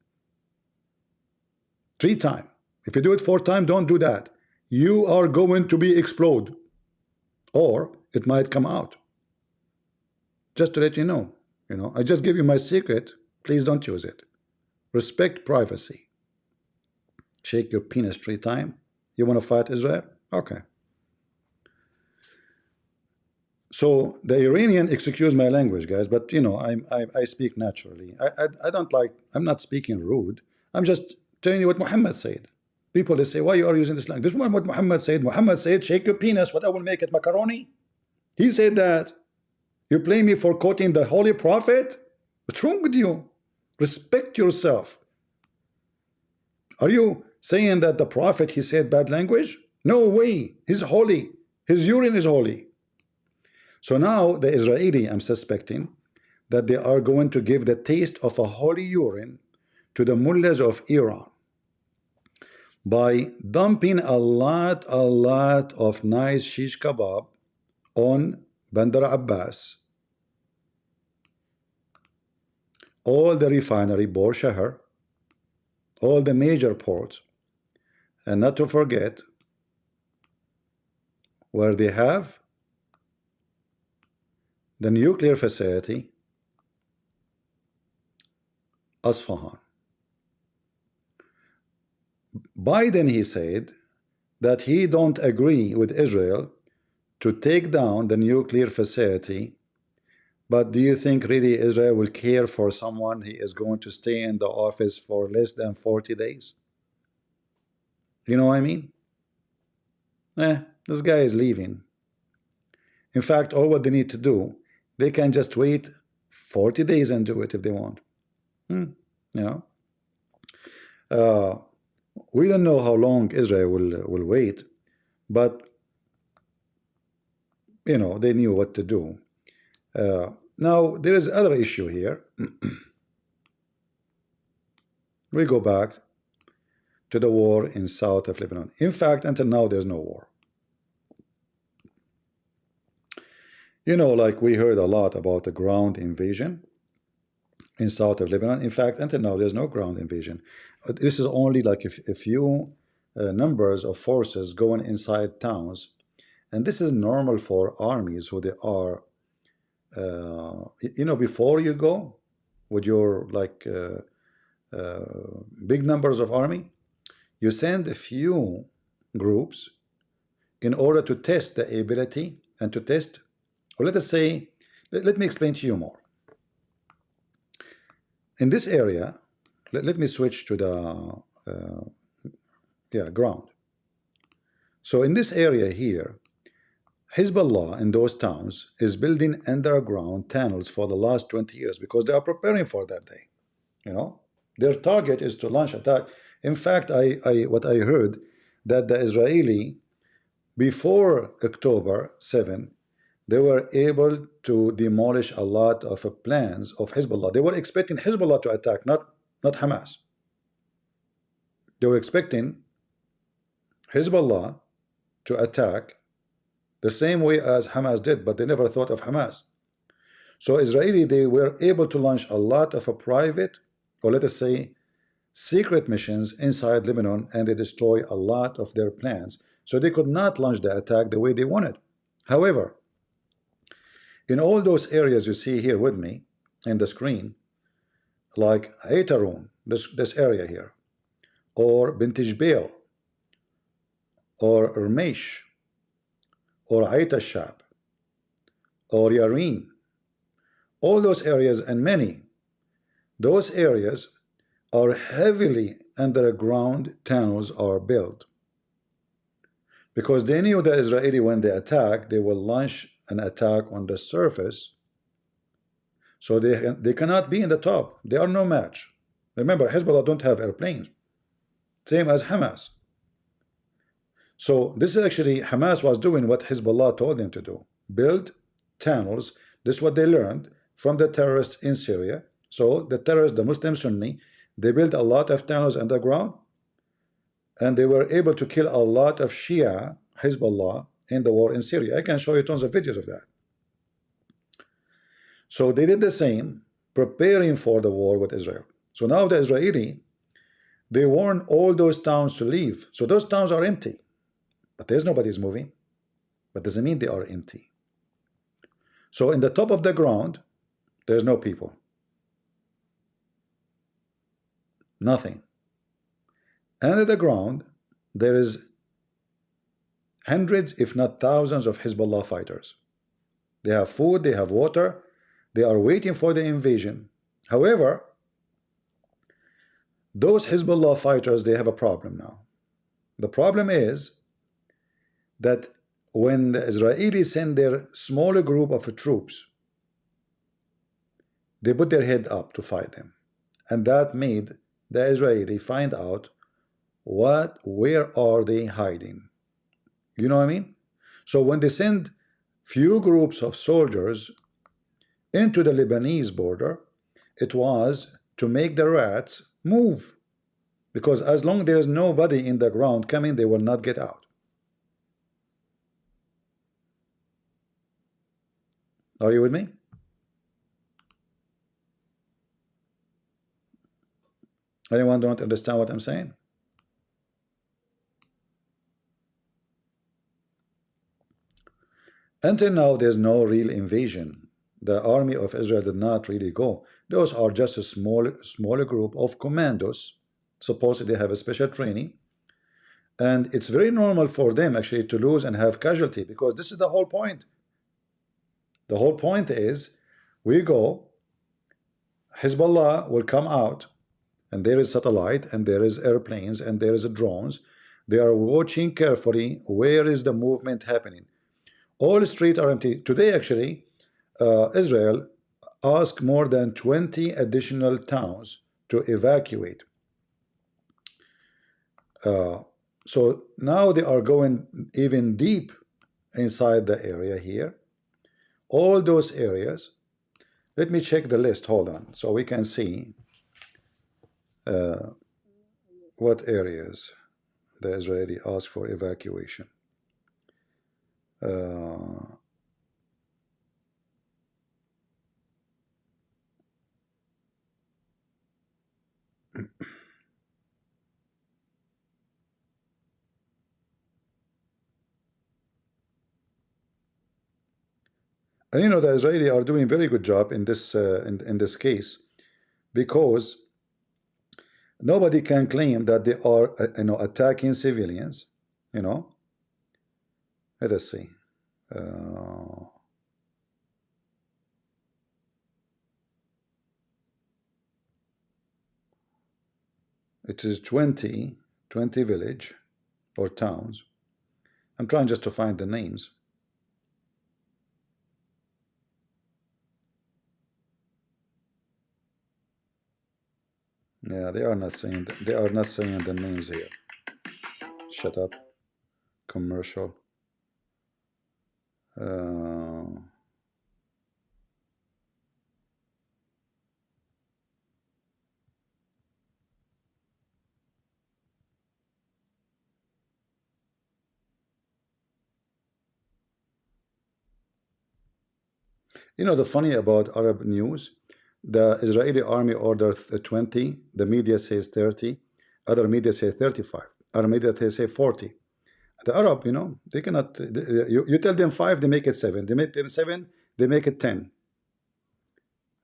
3 times. If you do it 4 times, don't do that. You are going to be explode, or it might come out. Just to let you know. I just give you my secret. Please don't use it. Respect privacy. Shake your penis 3 times. You want to fight Israel? Okay. So the Iranian, excuse my language, guys, but I speak naturally. I don't like. I'm not speaking rude. I'm just telling you what Muhammad said. People, they say, why you are using this language? This is what Muhammad said. Muhammad said, shake your penis. What I will make it macaroni? He said that. You blame me for quoting the Holy Prophet? What's wrong with you? Respect yourself. Are you saying that the Prophet, he said bad language? No way. He's holy. His urine is holy. So now the Israeli, I'm suspecting that they are going to give the taste of a holy urine to the mullahs of Iran by dumping a lot of nice shish kebab on Bandar Abbas, all the refinery, Bor Shahar, all the major ports, and not to forget where they have the nuclear facility, Asfahan. Biden, he said that he don't agree with Israel to take down the nuclear facility, but do you think really Israel will care for someone he is going to stay in the office for less than 40 days? You know what I mean? This guy is leaving. In fact, all what they need to do, they can just wait 40 days and do it if they want. We don't know how long Israel will wait, but they knew what to do. Now there is other issue here. We go back to the war in south of Lebanon. In fact, until now there's no war. Like we heard a lot about the ground invasion in south of Lebanon. In fact, until now there's no ground invasion. This is only like a few numbers of forces going inside towns, and this is normal for armies who they are. Before you go with your big numbers of army, you send a few groups in order to test the ability and to test, or let us say, let me explain to you more. In this area, let me switch to the ground. So in this area here, Hezbollah in those towns is building underground tunnels for the last 20 years because they are preparing for that day. Their target is to launch attack. In fact, what I heard that the Israeli before October 7, they were able to demolish a lot of plans of Hezbollah. They were expecting Hezbollah to attack, not Hamas. They were expecting Hezbollah to attack the same way as Hamas did, but they never thought of Hamas. So Israeli, they were able to launch a lot of a private, or let us say, secret missions inside Lebanon, and they destroy a lot of their plans. So they could not launch the attack the way they wanted. However, in all those areas you see here with me in the screen, like Aitarun, this area here, or Bintijbel, or Ramesh, or Aitashab, or Yarin, all those areas and many, those areas are heavily underground tunnels are built. Because they knew the Israeli, when they attack, they will launch an attack on the surface. So they cannot be in the top. They are no match. Remember, Hezbollah don't have airplanes. Same as Hamas. So this is actually, Hamas was doing what Hezbollah told them to do. Build tunnels. This is what they learned from the terrorists in Syria. So the terrorists, the Muslim Sunni, they built a lot of tunnels underground, and they were able to kill a lot of Shia Hezbollah in the war in Syria. I can show you tons of videos of that. So they did the same, preparing for the war with Israel. So now the Israeli, they warn all those towns to leave. So those towns are empty, but there's nobody's moving. But doesn't mean they are empty. So in the top of the ground, there's no people. Nothing. Under the ground, there is hundreds, if not thousands, of Hezbollah fighters. They have food, they have water, they are waiting for the invasion. However, those Hezbollah fighters, they have a problem now. The problem is that when the Israelis send their smaller group of troops, they put their head up to fight them. And that made the Israeli find out where are they hiding. You know what I mean? So when they send few groups of soldiers into the Lebanese border, it was to make the rats move, because as long as there is nobody in the ground coming, they will not get out. Are you with me? Anyone don't understand what I'm saying? Until now, there's no real invasion. The army of Israel did not really go. Those are just a smaller group of commandos. Supposedly they have a special training. And it's very normal for them actually to lose and have casualty, because this is the whole point. The whole point is, we go, Hezbollah will come out, and there is satellite, and there is airplanes, and there is drones. They are watching carefully where is the movement happening. All streets are empty. Today, actually, Israel asked more than 20 additional towns to evacuate. So now they are going even deep inside the area here. All those areas. Let me check the list. Hold on, so we can see what areas the Israeli asked for evacuation. And you know, the Israeli are doing very good job in this in this case, because nobody can claim that they are attacking civilians. You know, let us see. It is 20 village or towns. I'm trying just to find the names. Yeah, they are not saying they are not saying the names here. Shut up. Commercial. Uh, you know the funny about Arab news, the Israeli army ordered 20. The media says 30. Other media say 35. Other media they say 40. The Arab, you know, they cannot. You tell them five, they make it seven. They make them seven, they make it 10.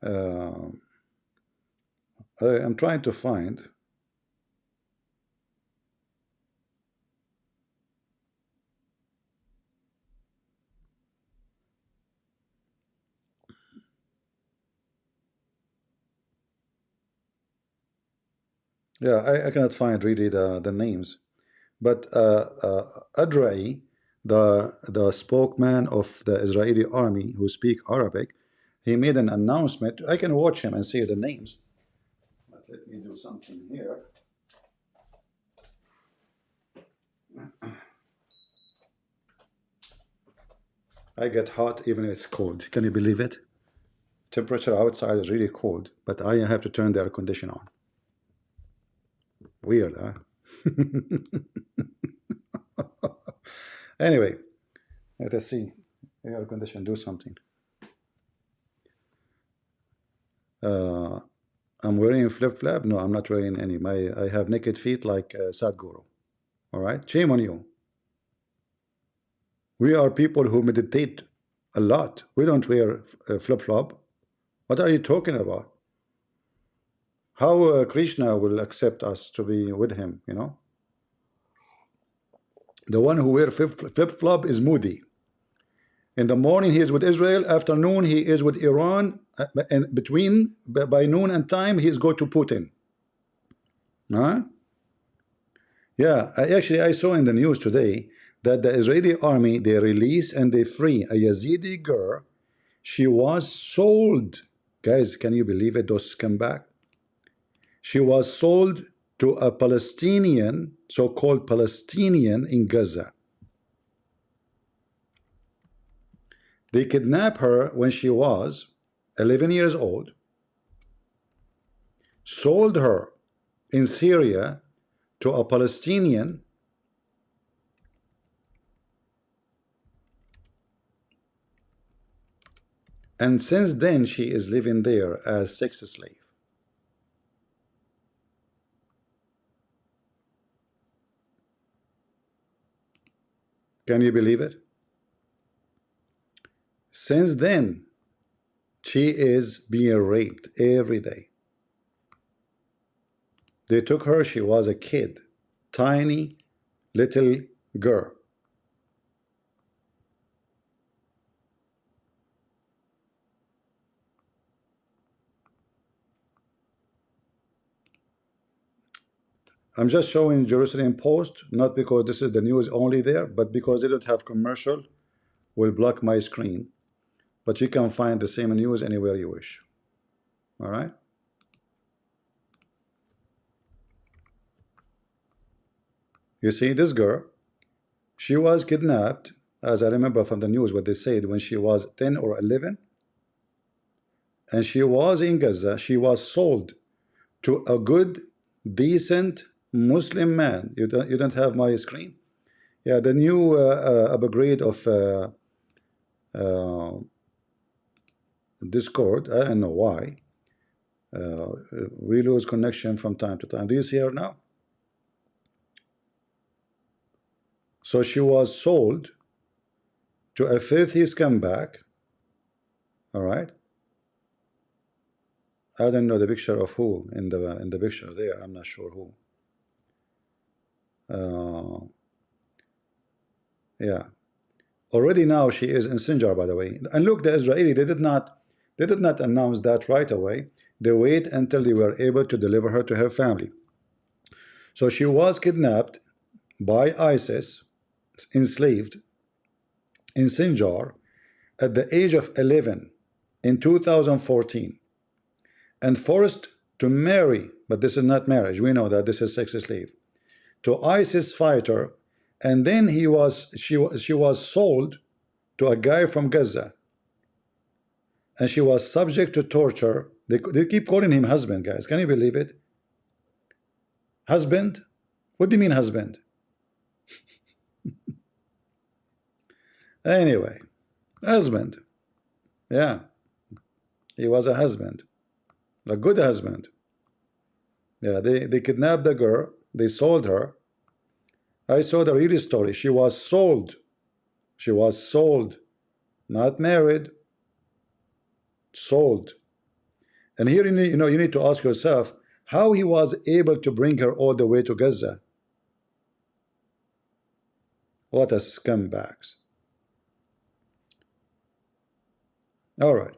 Uh, I'm trying to find. Yeah, I cannot find really the names. But Adrai, the spokesman of the Israeli army who speak Arabic, he made an announcement. I can watch him and see the names. But let me do something here. I get hot even if it's cold. Can you believe it? Temperature outside is really cold, but I have to turn the air conditioner on. Weird, huh? Anyway, let us see. Air condition, do something. Uh, I'm wearing flip flap. No, I'm not wearing any. I have naked feet like Sadhguru. All right, shame on you. We are people who meditate a lot. We don't wear flip flop. What are you talking about? How Krishna will accept us to be with him? You know, the one who wear flip flop is Moody. In the morning he is with Israel. Afternoon he is with Iran. And between by noon and time he is go to Putin. Huh? Yeah, I saw in the news today that the Israeli army they release and they free a Yazidi girl. She was sold. Guys, can you believe it? Those scumbag. She was sold to a Palestinian, so-called Palestinian in Gaza. They kidnapped her when she was 11 years old, sold her in Syria to a Palestinian, and since then she is living there as sex slave. Can you believe it? Since then, she is being raped every day. They took her, she was a kid, tiny little girl. I'm just showing Jerusalem Post, not because this is the news only there, but because they don't have commercial, will block my screen. But you can find the same news anywhere you wish. All right? You see, this girl, she was kidnapped, as I remember from the news what they said, when she was 10 or 11. And she was in Gaza. She was sold to a good, decent Muslim man. You don't have my screen? Yeah, the new upgrade of uh, Discord. I don't know why. We lose connection from time to time. Do you see her now? So she was sold to a filthy scumbag. All right. I don't know the picture of who in the picture there. I'm not sure who. Yeah. Already now she is in Sinjar, by the way. And look, the Israeli they did not announce that right away. They wait until they were able to deliver her to her family. So she was kidnapped by ISIS, enslaved in Sinjar at the age of 11 in 2014 and forced to marry but this is not marriage. We know that this is sex slave to ISIS fighter, and then she was sold to a guy from Gaza, and she was subject to torture. They keep calling him husband, guys. Can you believe it? Husband? What do you mean husband? Anyway, husband. Yeah, he was a husband, a good husband. Yeah, they kidnapped the girl, they sold her. I saw the real story. She was sold. She was sold, not married, sold. And here you need to ask yourself how he was able to bring her all the way to Gaza. What a scumbags. All right.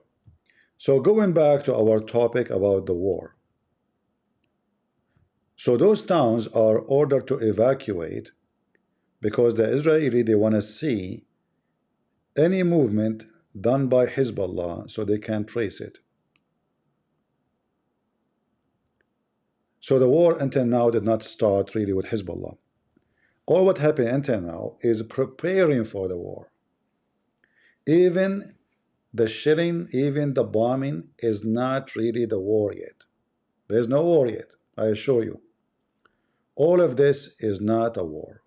So going back to our topic about the war. So those towns are ordered to evacuate because the Israeli, they want to see any movement done by Hezbollah so they can trace it. So the war until now did not start really with Hezbollah. All what happened until now is preparing for the war. Even the shelling, even the bombing is not really the war yet. There's no war yet, I assure you. All of this is not a war.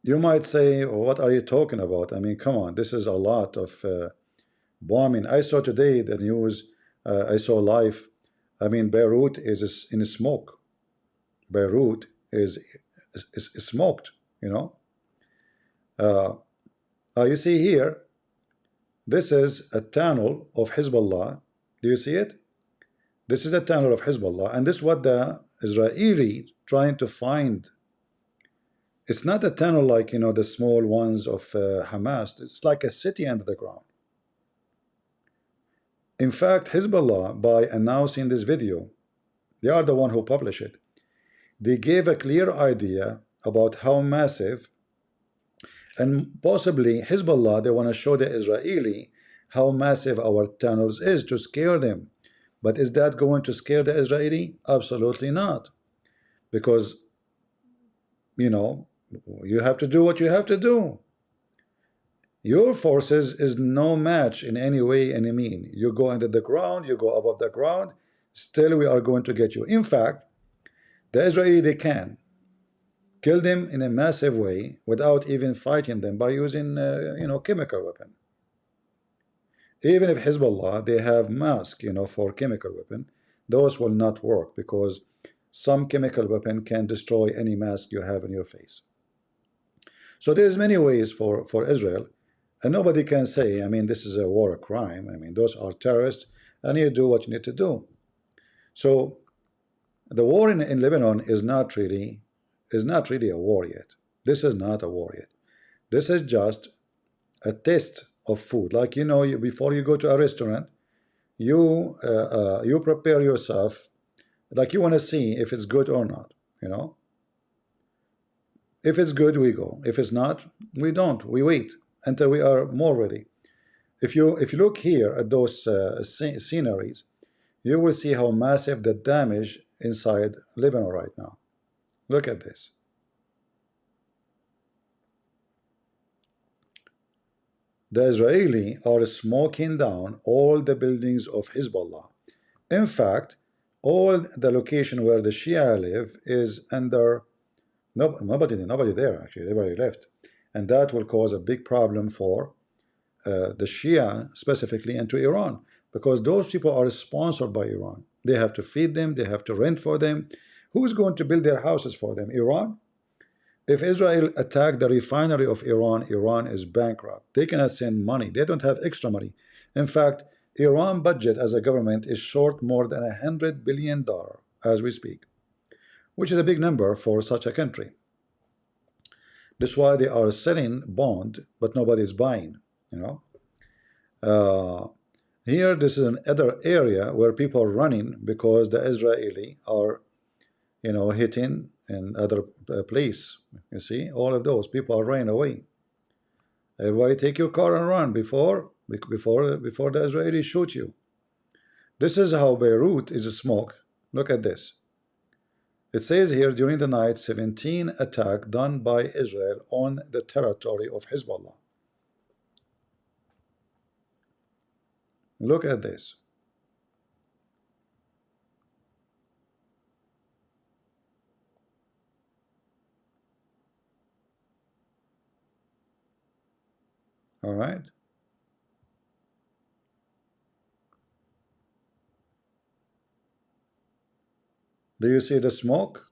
You might say, well, what are you talking about? I mean, come on, this is a lot of bombing. I saw today the news, I saw live. I mean, Beirut is in smoke. Beirut is smoked, you know. You see here, this is a tunnel of Hezbollah. Do you see it? This is a tunnel of Hezbollah, and this is what the Israeli trying to find. It's not a tunnel like, you know, the small ones of Hamas. It's like a city under the ground. In fact, Hezbollah, by announcing this video, they are the one who published it. They gave a clear idea about how massive, and possibly Hezbollah, they want to show the Israeli how massive our tunnels is to scare them. But is that going to scare the Israeli? Absolutely not. Because, you know, you have to do what you have to do. Your forces is no match in any way, any mean. You go under the ground, you go above the ground, still we are going to get you. In fact, the Israeli, they can kill them in a massive way without even fighting them by using, you know, chemical weapon. Even if Hezbollah, they have mask, you know, for chemical weapon, those will not work because some chemical weapon can destroy any mask you have in your face. So there's many ways for Israel, and nobody can say, I mean, this is a war crime. I mean, those are terrorists, and you do what you need to do. So the war in Lebanon is not really a war yet. This is not a war yet. This is just a test of food. Like, you know, before you go to a restaurant, you prepare yourself, like you want to see if it's good or not, you know. If it's good, we go. If it's not, we don't. We wait until we are more ready. If you look here at those sceneries, you will see how massive the damage inside Lebanon right now. Look at this. The Israeli are smoking down all the buildings of Hezbollah. In fact, all the location where the Shia live is under nobody there, actually. Everybody left, and that will cause a big problem for the Shia specifically, and to Iran, because those people are sponsored by Iran. They have to feed them, they have to rent for them. Who's going to build their houses for them? Iran? If Israel attacked the refinery of Iran, Iran is bankrupt. They cannot send money. They don't have extra money. In fact, Iran budget as a government is short more than $100 billion as we speak, which is a big number for such a country. That's why they are selling bond, but nobody is buying, you know. Here, this is another area where people are running because the Israeli are, you know, hitting in other place. You see, all of those people are running away. Everybody take your car and run before the Israelis shoot you. This is how Beirut is smoke. Look at this. It says here during the night 17 attack done by Israel on the territory of Hezbollah. Look at this. All right. Do you see the smoke?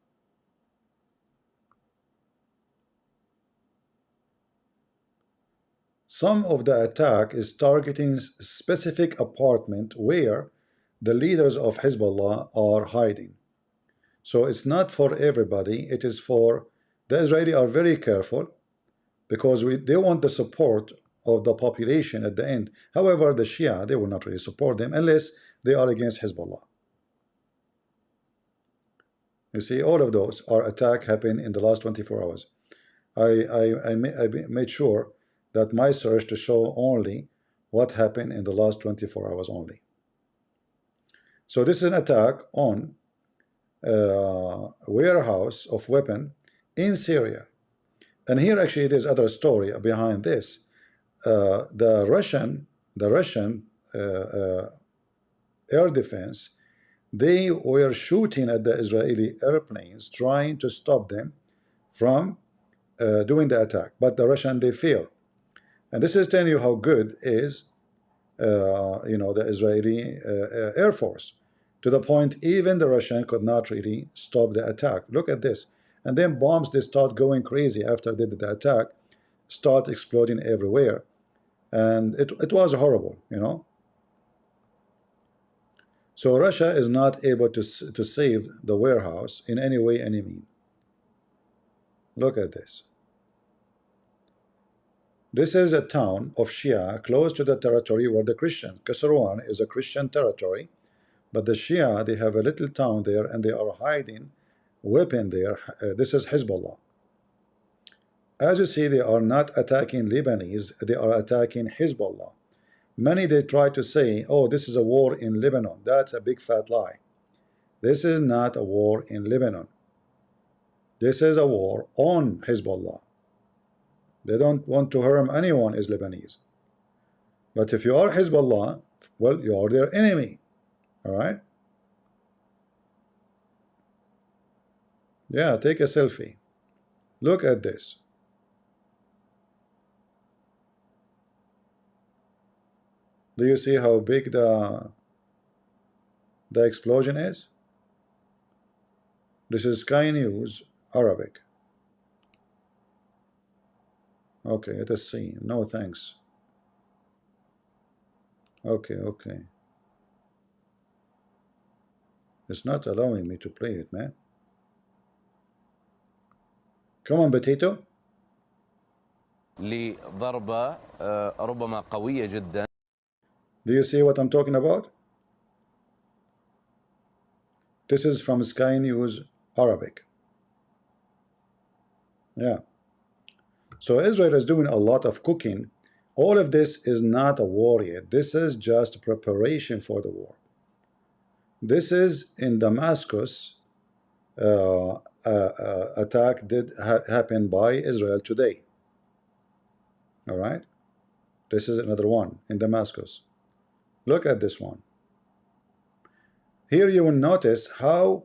Some of the attack is targeting specific apartment where the leaders of Hezbollah are hiding. So it's not for everybody. It is for the Israeli are very careful because they want the support of the population at the end. However, the Shia, they will not really support them unless they are against Hezbollah. You see, all of those are attack happened in the last 24 hours. I made sure that my search to show only what happened in the last 24 hours only. So this is an attack on a warehouse of weapon in Syria. And here actually there's other story behind this. The Russian air defense, they were shooting at the Israeli airplanes trying to stop them from doing the attack, but the Russian, they failed. And this is telling you how good is the Israeli Air Force, to the point even the Russian could not really stop the attack. Look at this. And then bombs, they start going crazy after they did the attack, start exploding everywhere. And it was horrible, you know. So Russia is not able to save the warehouse in any way, any mean. Look at this. This is a town of Shia close to the territory where the Christian, Kasserwan is a Christian territory, but the Shia, they have a little town there and they are hiding weapon there. This is Hezbollah. As you see, they are not attacking Lebanese, they are attacking Hezbollah. Many, they try to say, oh, this is a war in Lebanon. That's a big fat lie. This is not a war in Lebanon. This is a war on Hezbollah. They don't want to harm anyone is Lebanese. But if you are Hezbollah, well, you are their enemy. All right? Yeah, take a selfie. Look at this. Do you see how big the explosion is? This is Sky News Arabic. Okay, let us see. No thanks. Okay. It's not allowing me to play it, man. Come on, Potato. لضربة ربما قوية جدا. Do you see what I'm talking about? This is from Sky News Arabic. Yeah. So Israel is doing a lot of cooking. All of this is not a war yet. This is just preparation for the war. This is in Damascus. Attack did happen by Israel today. All right. This is another one in Damascus. Look at this one. Here you will notice how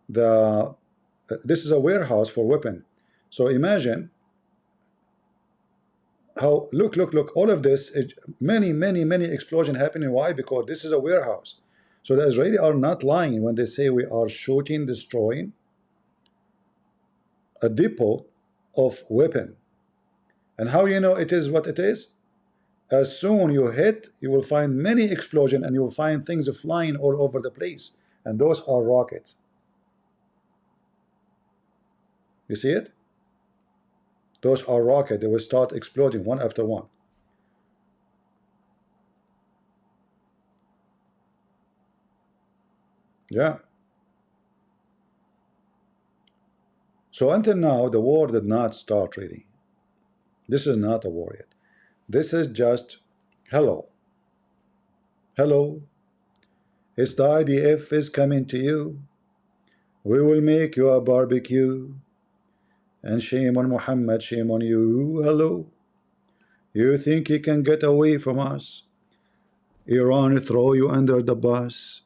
this is a warehouse for weapon. So imagine how look all of this is many explosion happening. Why? Because this is a warehouse. So the Israeli are not lying when they say we are shooting, destroying a depot of weapon. And how you know it is what it is? As soon you hit, you will find many explosion and you will find things flying all over the place, and those are rockets. You see it? Those are rockets. They will start exploding one after one. Yeah. So until now, the war did not start really. This is not a war yet. This is just hello. Hello. It's the IDF is coming to you. We will make you a barbecue. And shame on Muhammad, shame on you. Hello. You think you can get away from us? Iran throw you under the bus,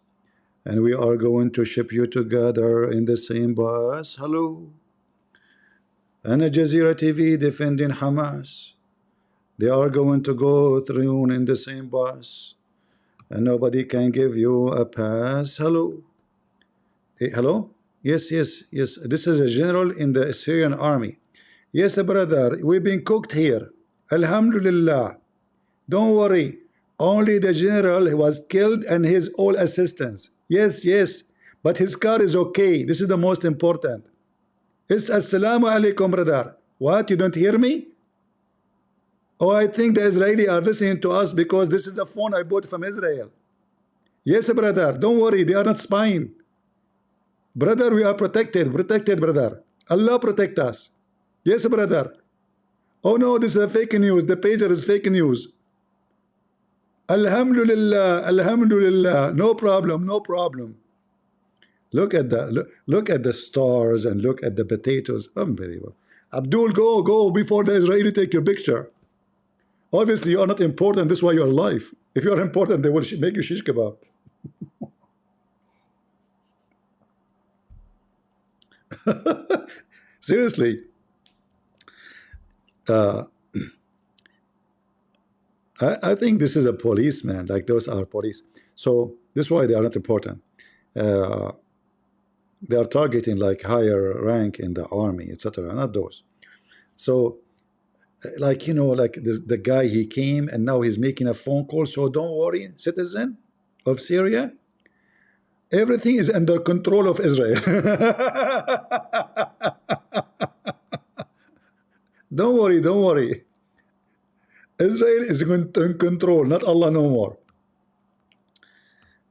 and we are going to ship you together in the same bus. Hello. And Al Jazeera TV defending Hamas. They are going to go through in the same bus, and nobody can give you a pass. Hello. Hello? Yes, yes, yes. This is a general in the Syrian army. Yes, brother, we've been cooked here. Alhamdulillah. Don't worry. Only the general was killed and his all assistants. Yes, yes. But his car is okay. This is the most important. It's assalamu alaikum, brother. What? You don't hear me? Oh, I think the Israeli are listening to us because this is a phone I bought from Israel. Yes, brother. Don't worry. They are not spying. Brother, we are protected. Protected, brother. Allah protect us. Yes, brother. Oh no, this is a fake news. The pager is fake news. Alhamdulillah, Alhamdulillah. No problem, no problem. Look at the stars and look at the potatoes. Unbelievable. Abdul, go before the Israeli take your picture. Obviously, you are not important. This is why you are alive. If you are important, they will make you shish kebab. Seriously. I think this is a policeman, like those are police. So this is why they are not important. They are targeting like higher rank in the army, etc. Not those. So, like like the guy, he came and now he's making a phone call. So don't worry, citizen of Syria, everything is under control of Israel. Don't worry, don't worry. Israel is in control, not Allah no more.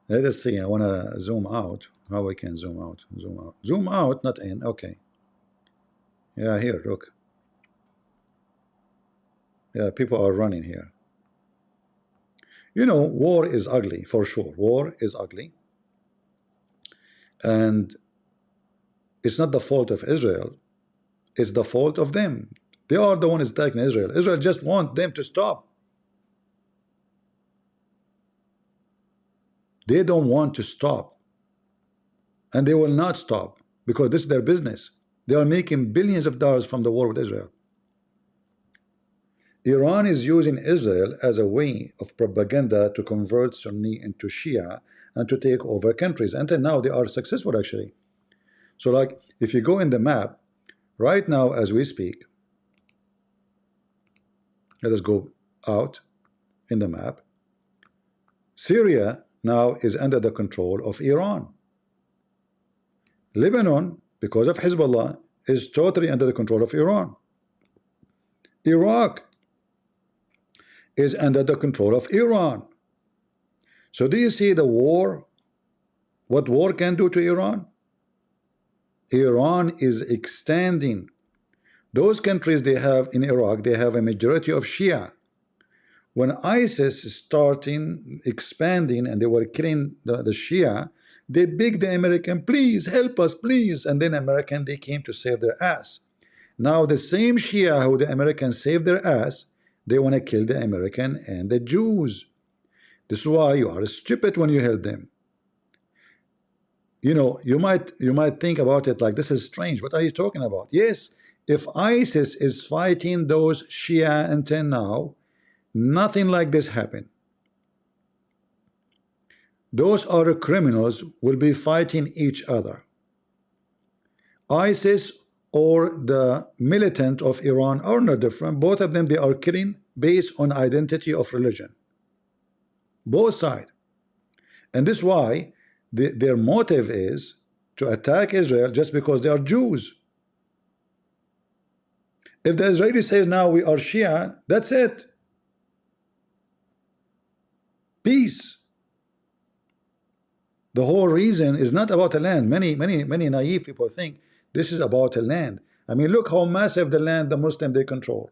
Let us see. I want to zoom out. How we can zoom out? Zoom out, not in. Okay. Yeah, here, look. Yeah, people are running here. War is ugly, for sure. War is ugly. And it's not the fault of Israel. It's the fault of them. They are the ones attacking Israel. Israel just want them to stop. They don't want to stop. And they will not stop because this is their business. They are making billions of dollars from the war with Israel. Iran is using Israel as a way of propaganda to convert Sunni into Shia and to take over countries. Until now, they are successful, actually. So, like, if you go in the map, right now, as we speak, let us go out in the map. Syria now is under the control of Iran. Lebanon, because of Hezbollah, is totally under the control of Iran. Iraq is under the control of Iran. So do you see the war? What war can do to Iran? Iran is extending. Those countries they have in Iraq, they have a majority of Shia. When ISIS is starting expanding and they were killing the Shia, they begged the American, please help us, please. And then American, they came to save their ass. Now the same Shia who the Americans saved their ass, they want to kill the American and the Jews. This is why you are stupid when you help them. You might think about it like, this is strange. What are you talking about? Yes, if ISIS is fighting those Shia until now, nothing like this happened. Those other criminals will be fighting each other. ISIS or the militant of Iran are no different. Both of them, they are killing based on identity of religion. Both sides. And this is why their motive is to attack Israel just because they are Jews. If the Israeli says now we are Shia, that's it. Peace. The whole reason is not about a land. Many naive people think this is about a land. I mean, look how massive the land the Muslim they control.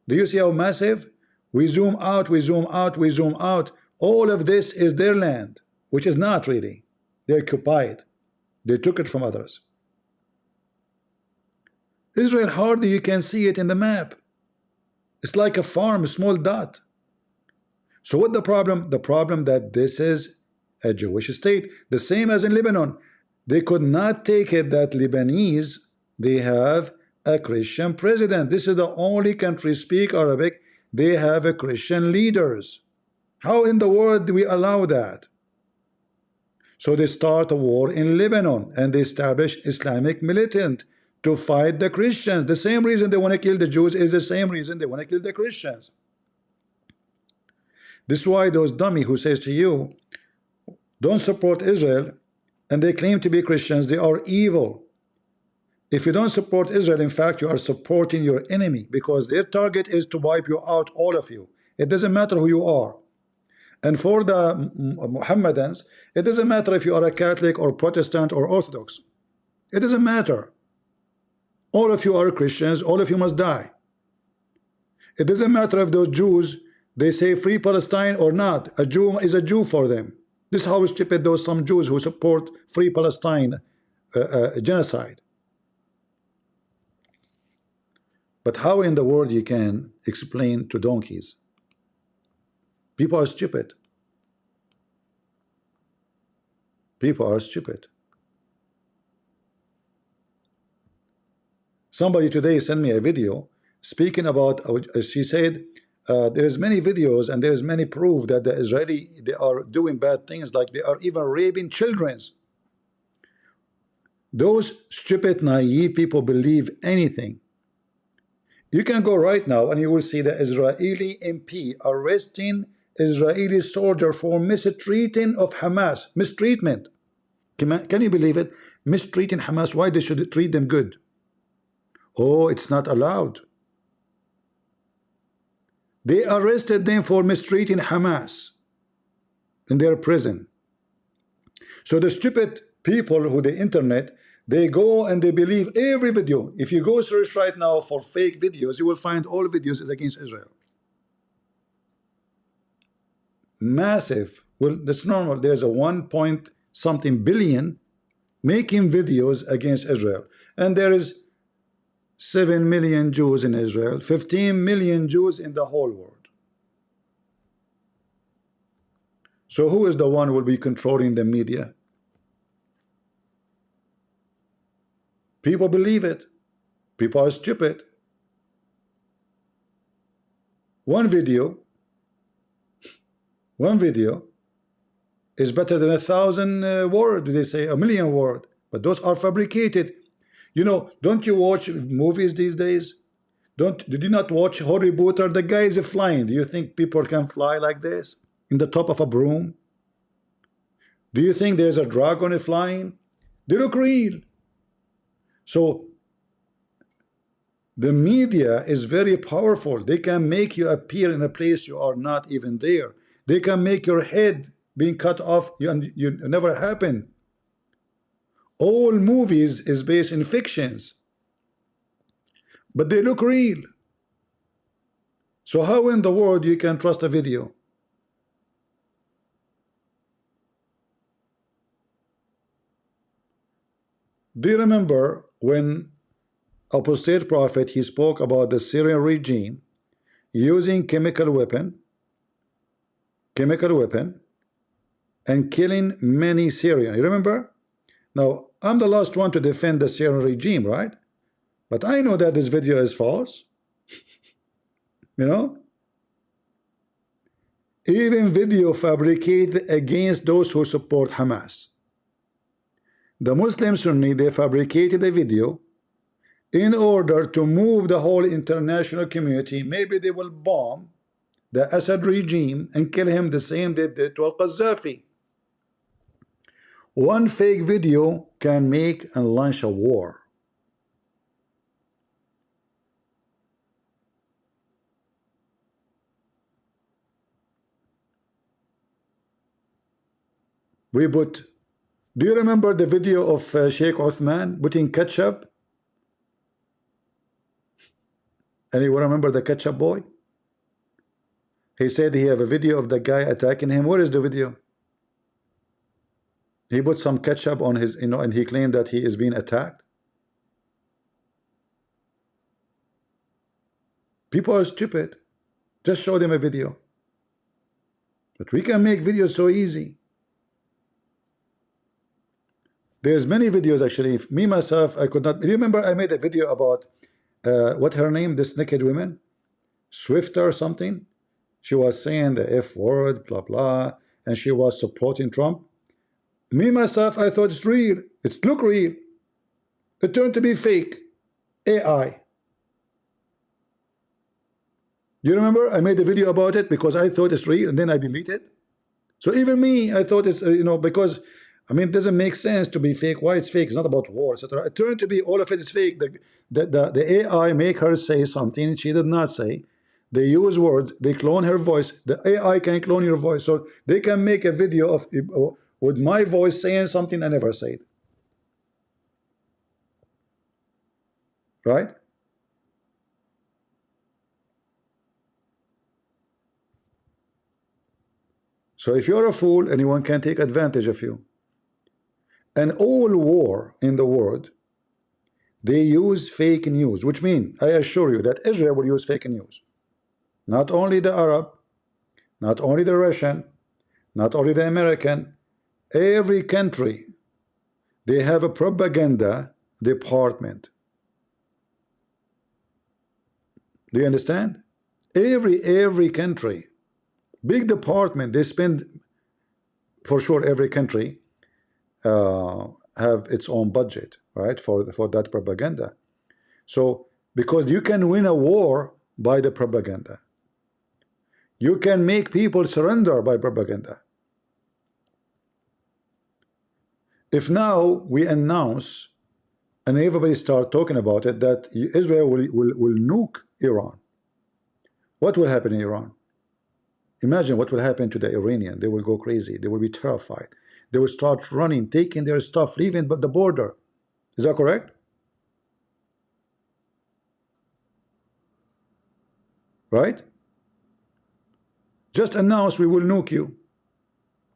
Do you see how massive? We zoom out, we zoom out, we zoom out. All of this is their land, which is not really. They occupied. They took it from others. Israel, hardly you can see it in the map. It's like a farm, a small dot. So what the problem? The problem that this is a Jewish state, the same as in Lebanon. They could not take it that Lebanese, they have a Christian president. This is the only country speak Arabic. They have a Christian leaders. How in the world do we allow that? So they start a war in Lebanon and they establish Islamic militant to fight the Christians. The same reason they want to kill the Jews is the same reason they want to kill the Christians. This is why those dummy who says to you, don't support Israel, and they claim to be Christians, they are evil. If you don't support Israel, in fact, you are supporting your enemy, because their target is to wipe you out, all of you. It doesn't matter who you are. And for the Muhammadans, it doesn't matter if you are a Catholic or Protestant or Orthodox. It doesn't matter. All of you are Christians, all of you must die. It doesn't matter if those Jews, they say free Palestine or not. A Jew is a Jew for them. This is how stupid those some Jews who support free Palestine genocide. But how in the world you can explain to donkeys? People are stupid. People are stupid. Somebody today sent me a video speaking about, she said, there's many videos and there's many proof that the Israeli, they are doing bad things, like they are even raping children. Those stupid, naive people believe anything. You can go right now and you will see the Israeli MP arresting Israeli soldier for mistreating of Hamas. Mistreatment. Can you believe it? Mistreating Hamas. Why they should treat them good? Oh, it's not allowed. They arrested them for mistreating Hamas in their prison. So the stupid people who the internet, they go and they believe every video. If you go search right now for fake videos, you will find all videos is against Israel. Massive. Well, that's normal. There's a 1 point something billion making videos against Israel. And there is 7 million Jews in Israel, 15 million Jews in the whole world. So who is the one who will be controlling the media? People believe it. People are stupid. One video is better than 1,000 words. They say 1,000,000 words, but those are fabricated. You know, don't you watch movies these days? Did you not watch Harry Potter? The guy is flying. Do you think people can fly like this in the top of a broom? Do you think there's a dragon flying? They look real. So the media is very powerful. They can make you appear in a place you are not even there. They can make your head being cut off. You never happen. All movies is based in fictions, but they look real. So how in the world you can trust a video? Do you remember when apostate prophet, he spoke about the Syrian regime using chemical weapon and killing many Syrians? You remember? Now, I'm the last one to defend the Syrian regime, right? But I know that this video is false. You know? Even video fabricated against those who support Hamas. The Muslim Sunni, they fabricated a video in order to move the whole international community. Maybe they will bomb the Assad regime and kill him the same they did to Al-Qaddafi. One fake video can make and launch a war. Do you remember the video of Sheikh Uthman putting ketchup? Anyone remember the ketchup boy? He said he have a video of the guy attacking him. Where is the video? He put some ketchup on his, and he claimed that he is being attacked. People are stupid. Just show them a video. But we can make videos so easy. There's many videos actually. Me myself, I could not. Do you remember I made a video about what her name? This naked woman, Swifter or something. She was saying the F word, blah blah, and she was supporting Trump. Me myself, I thought it's real. It looked real. It turned to be fake. AI. You remember I made a video about it because I thought it's real, and then I deleted. So even me, I thought it's because I mean it doesn't make sense to be fake. Why it's fake? It's not about war, etc. It turned to be all of it is fake. The AI make her say something she did not say. They use words. They clone her voice. The AI can clone your voice, so they can make a video of with my voice saying something I never said. Right? So if you're a fool, anyone can take advantage of you. And all war in the world, they use fake news, which means, I assure you that Israel will use fake news. Not only the Arab, not only the Russian, not only the American, every country, they have a propaganda department. Do you understand? Every country, big department, they spend, for sure every country have its own budget, right, for that propaganda. So because you can win a war by the propaganda, you can make people surrender by propaganda. If now we announce and everybody start talking about it that Israel will nuke Iran, what will happen in Iran? Imagine what will happen to the Iranian. They will go crazy. They will be terrified. They will start running, taking their stuff, leaving but the border. Is that correct? Right? Just announce we will nuke you.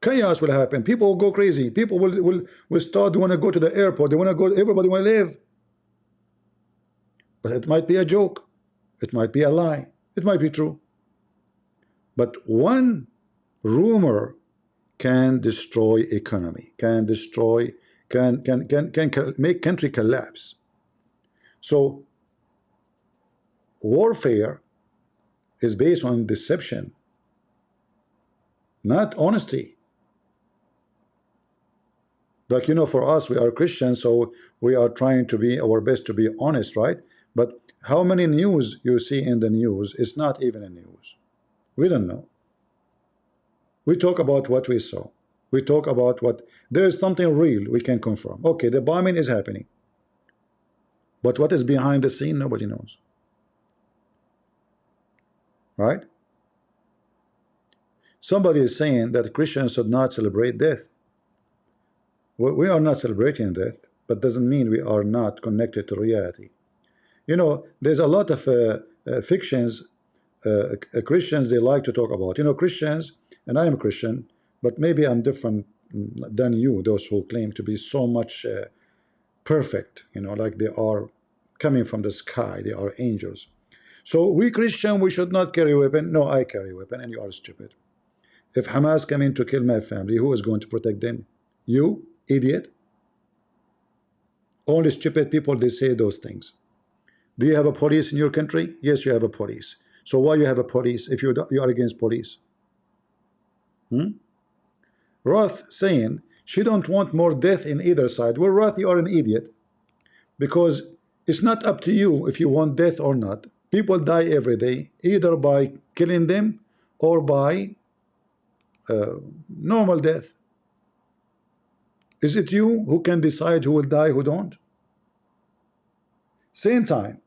Chaos will happen. People will go crazy. People will start, they want to go to the airport. They want to go, everybody want to live. But it might be a joke. It might be a lie. It might be true. But one rumor can destroy economy, can destroy, can make country collapse. So warfare is based on deception, not honesty. Like, for us, we are Christians, so we are trying to be our best to be honest, right? But how many news you see in the news is not even a news. We don't know. We talk about what we saw. We talk about what there is something real we can confirm. Okay, the bombing is happening. But what is behind the scene, nobody knows. Right? Somebody is saying that Christians should not celebrate death. We are not celebrating death, but doesn't mean we are not connected to reality. There's a lot of fictions Christians they like to talk about. Christians, and I am Christian, but maybe I'm different than you, those who claim to be so much perfect, like they are coming from the sky, they are angels. So we Christian, we should not carry a weapon. No, I carry a weapon, and you are stupid. If Hamas come in to kill my family, who is going to protect them? You, idiot. Only stupid people, they say those things. Do you have a police in your country? Yes, you have a police. So why you have a police if you are against police? Roth saying she don't want more death in either side. Well, Roth, you are an idiot, because it's not up to you if you want death or not. People die every day, either by killing them or by normal death. Is it you who can decide who will die, who don't? Same time,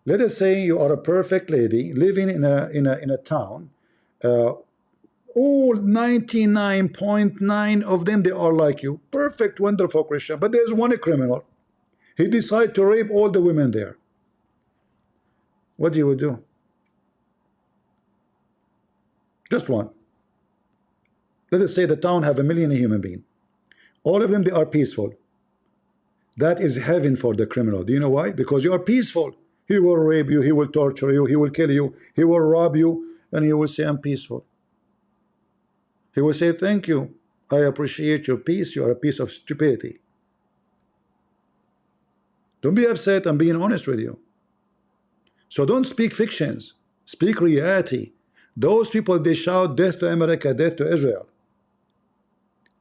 let us say you are a perfect lady living in a town. All 99.9 of them, they are like you, perfect, wonderful Christian. But there's one criminal. He decided to rape all the women there. What do you do? Just one. Let us say the town have 1 million human beings. All of them, they are peaceful. That is heaven for the criminal. Do you know why? Because you are peaceful. He will rape you, he will torture you, he will kill you, he will rob you, and you will say, I'm peaceful. He will say, thank you. I appreciate your peace. You are a piece of stupidity. Don't be upset. I'm being honest with you. So don't speak fictions. Speak reality. Those people, they shout death to America, death to Israel.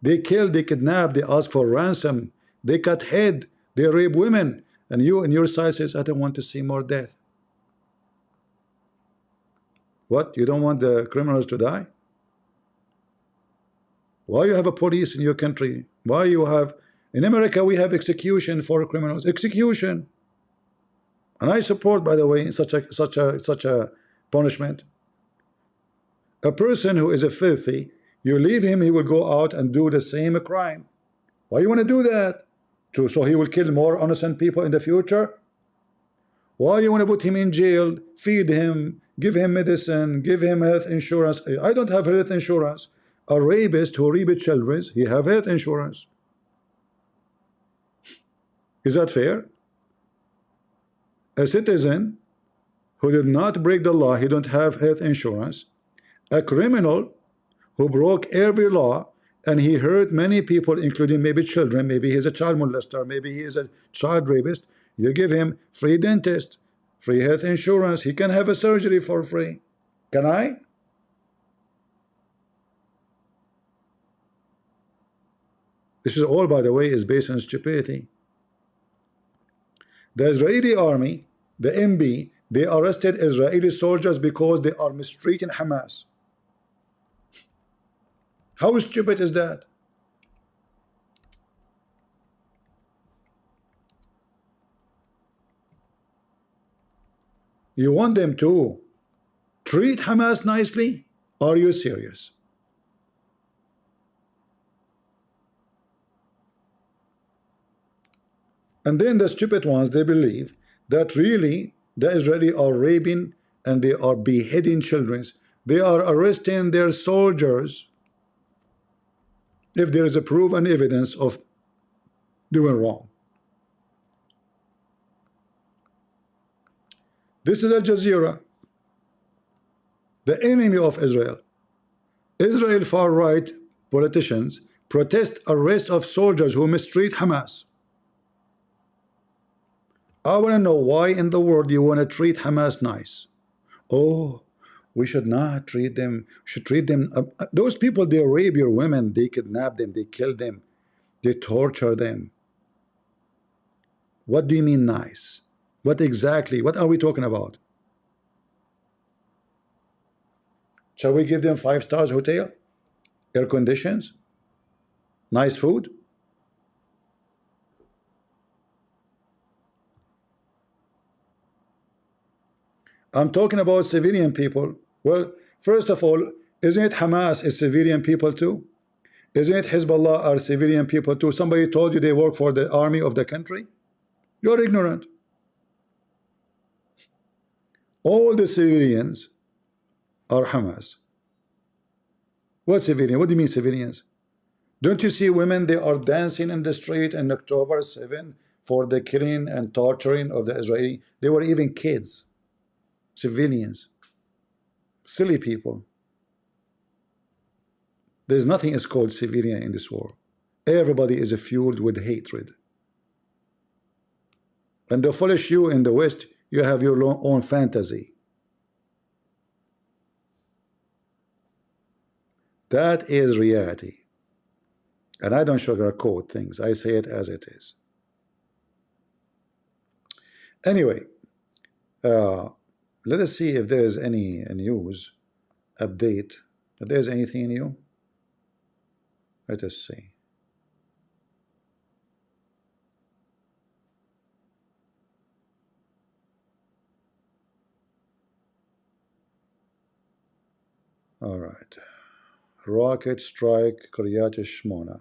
They kill, they kidnap, they ask for ransom, they cut head, they rape women, and you in your side says, I don't want to see more death. What? You don't want the criminals to die? Why you have a police in your country? Why you have in America we have execution for criminals? Execution. And I support, by the way, such a punishment. A person who is a filthy, you leave him, he will go out and do the same crime. Why you want to do that? So he will kill more innocent people in the future? Why you want to put him in jail, feed him, give him medicine, give him health insurance? I don't have health insurance. A rapist who raped children, he have health insurance. Is that fair? A citizen who did not break the law, he don't have health insurance. A criminal who broke every law and he hurt many people, including maybe children, maybe he's a child molester, maybe he is a child rapist, you give him free dentist, free health insurance, he can have a surgery for free. Can I? This is all, by the way, is based on stupidity. The Israeli army, the MB, they arrested Israeli soldiers because they are mistreating Hamas. How stupid is that? You want them to treat Hamas nicely? Are you serious? And then the stupid ones, they believe that really the Israeli are raping and they are beheading children. They are arresting their soldiers if there is a proof and evidence of doing wrong. This is Al Jazeera, the enemy of Israel. Israel far-right politicians protest arrest of soldiers who mistreat Hamas. I want to know why in the world you want to treat Hamas nice. Oh, we should not treat them, should treat them. Those people, they rape your women, they kidnap them, they kill them, they torture them. What do you mean nice? What exactly? What are we talking about? Shall we give them 5 stars hotel? Air conditions? Nice food? I'm talking about civilian people. Well, first of all, isn't it Hamas is civilian people too? Isn't it Hezbollah are civilian people too? Somebody told you they work for the army of the country? You're ignorant. All the civilians are Hamas. What civilian? What do you mean civilians? Don't you see women? They are dancing in the street on October 7 for the killing and torturing of the Israeli. They were even kids. Civilians, silly people. There's nothing is called civilian in this war. Everybody is fueled with hatred. And the foolish you in the West, you have your own fantasy. That is reality. And I don't sugarcoat things. I say it as it is. Anyway, let us see if there is any news update. If there's anything new, let us see. All right. Rocket strike Kiryat Shmona.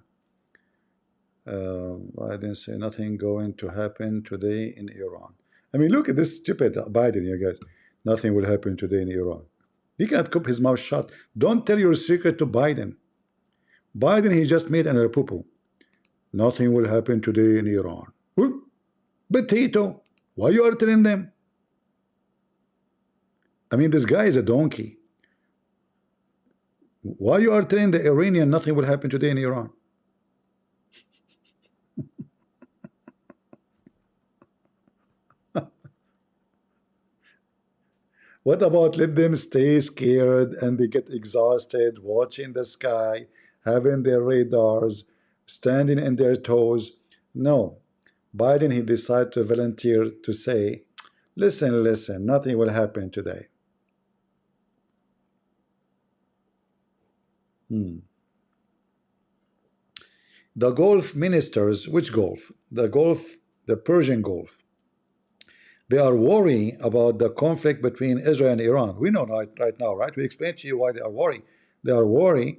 I didn't say nothing going to happen today in Iran. I mean, look at this stupid Biden, you guys. Nothing will happen today in Iran. He can't keep his mouth shut. Don't tell your secret to Biden. Biden, he just made another poo-poo. Nothing will happen today in Iran. Whoop. Potato, why you are telling them? I mean, this guy is a donkey. Why you are telling the Iranian nothing will happen today in Iran? What about let them stay scared and they get exhausted watching the sky, having their radars, standing in their toes? No. Biden, he decided to volunteer to say, listen, nothing will happen today. The Gulf ministers, which Gulf? The Persian Gulf. They are worrying about the conflict between Israel and Iran. We know right now, right? We explained to you why they are worried. They are worried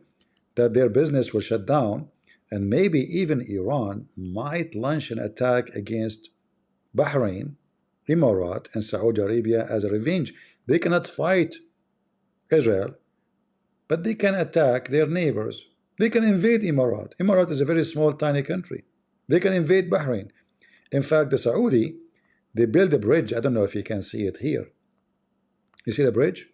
that their business will shut down, and maybe even Iran might launch an attack against Bahrain, Emirat, and Saudi Arabia as a revenge. They cannot fight Israel, but they can attack their neighbors. They can invade Emirat. Emirat is a very small, tiny country. They can invade Bahrain. In fact, the Saudi, they built a bridge. I don't know if you can see it here. You see the bridge?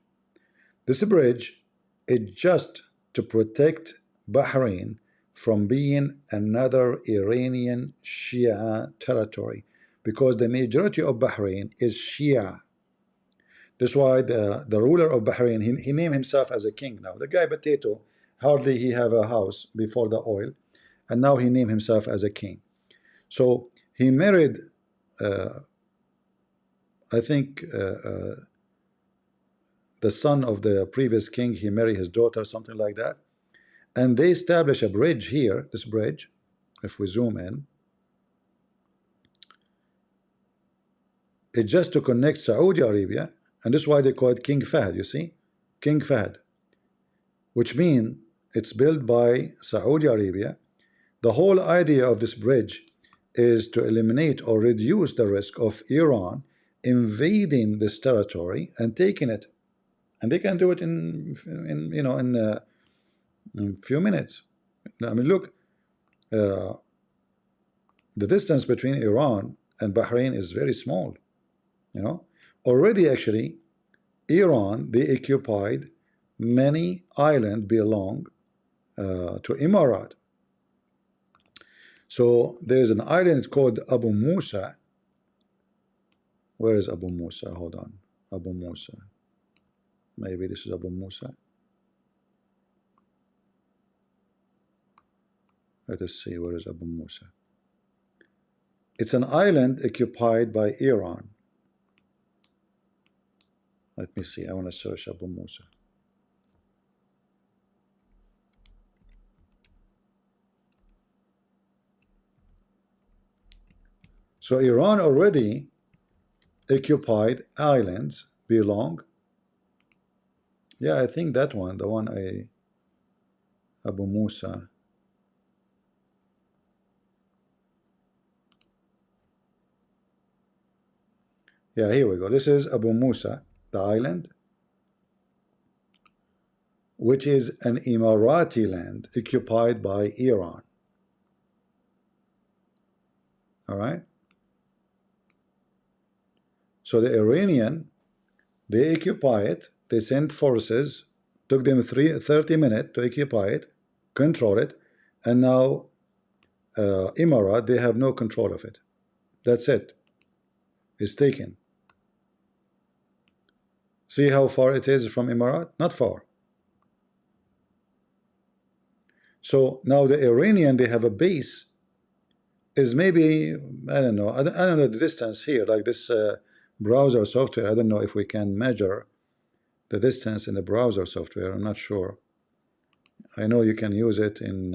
This bridge is just to protect Bahrain from being another Iranian Shia territory, because the majority of Bahrain is Shia. That's why the ruler of Bahrain, he named himself as a king now. The guy Potato, hardly he have a house before the oil, and now he named himself as a king. So he married, I think, the son of the previous king. He married his daughter, something like that. And they established a bridge here, this bridge, if we zoom in, it's just to connect Saudi Arabia, and this is why they call it King Fahd, you see? King Fahd, which means it's built by Saudi Arabia. The whole idea of this bridge is to eliminate or reduce the risk of Iran invading this territory and taking it. And they can do it in a few minutes. I mean, look, the distance between Iran and Bahrain is very small. Already actually, Iran, they occupied many islands belong to Emirat. So there's an island called Abu Musa. Where is Abu Musa? Hold on. Abu Musa. Maybe this is Abu Musa. Let us see, where is Abu Musa? It's an island occupied by Iran. Let me see, I want to search Abu Musa. So Iran already occupied islands belong. Yeah, I think that one, the one Abu Musa. Yeah, here we go. This is Abu Musa, the island, which is an Emirati land occupied by Iran. All right. So the Iranian, they occupy it. They sent forces. Took them 30 minutes to occupy it, control it, and now Emirat, they have no control of it. That's it. It's taken. See how far it is from Emirat? Not far. So now the Iranian, they have a base. Is maybe, I don't know. I don't know the distance here. Like this browser software. I don't know if we can measure the distance in the browser software. I'm not sure. I know you can use it in.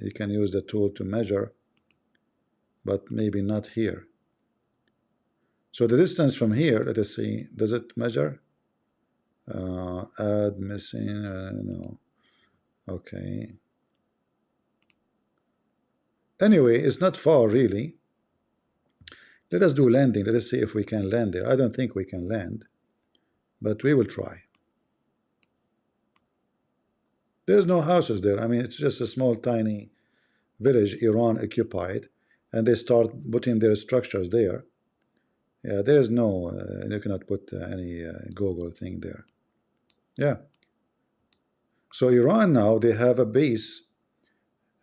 You can use the tool to measure, but maybe not here. So the distance from here, let us see. Does it measure? Add missing. No. Okay. Anyway, it's not far really. Let us do landing. Let us see if we can land there. I don't think we can land, but we will try. There's no houses there. I mean, it's just a small, tiny village Iran occupied, and they start putting their structures there. Yeah, there's no, you cannot put any Google thing there. Yeah. So Iran now, they have a base,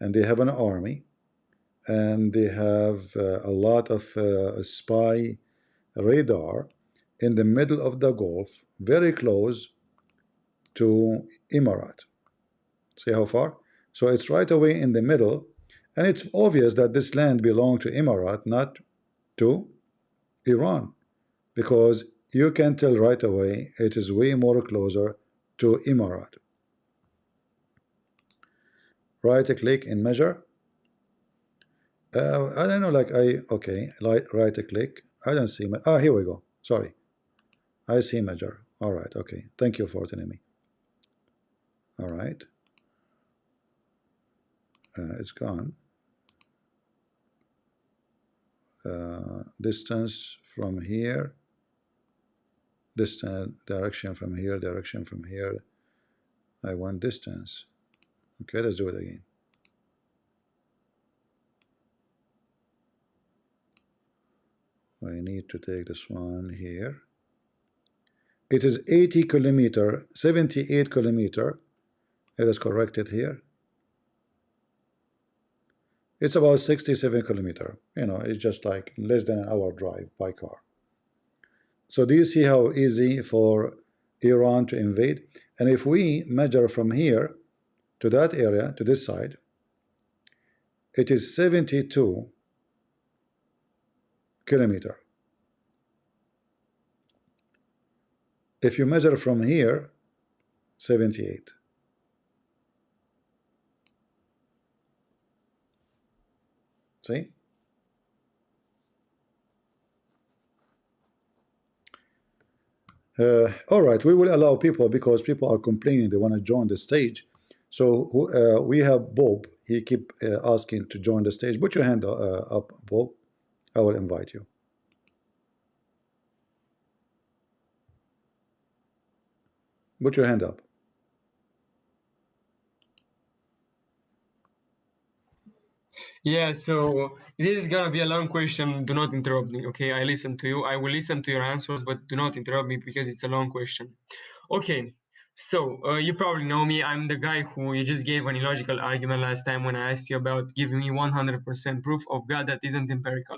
and they have an army, and they have a lot of spy radar in the middle of the Gulf, very close to Emirat. See how far? So it's right away in the middle, and it's obvious that this land belonged to Emirat, not to Iran, because you can tell right away it is way more closer to Emirat. Right click and measure. I don't know, like okay, right click. I don't see. Here we go. Sorry, I see measure. All right, okay. Thank you for telling me. All right, it's gone. Distance from here. Distance, direction from here, direction from here. I want distance. Okay, let's do it again. I need to take this one here. It is 80 kilometer, 78 kilometer. Let us correct it here. It's about 67 kilometer. You know, it's just like less than an hour drive by car. So do you see how easy for Iran to invade? And if we measure from here to that area, to this side, it is 72 kilometer. If you measure from here, 78. See? All right, we will allow people because people are complaining they want to join the stage. So we have Bob. He keep asking to join the stage. Put your hand up, Bob. I will invite you. Put your hand up. Yeah, so this is gonna be a long question. Do not interrupt me, okay? I listen to you. I will listen to your answers, but do not interrupt me because it's a long question. Okay, so you probably know me. I'm the guy who you just gave an illogical argument last time when I asked you about giving me 100% proof of God that isn't empirical.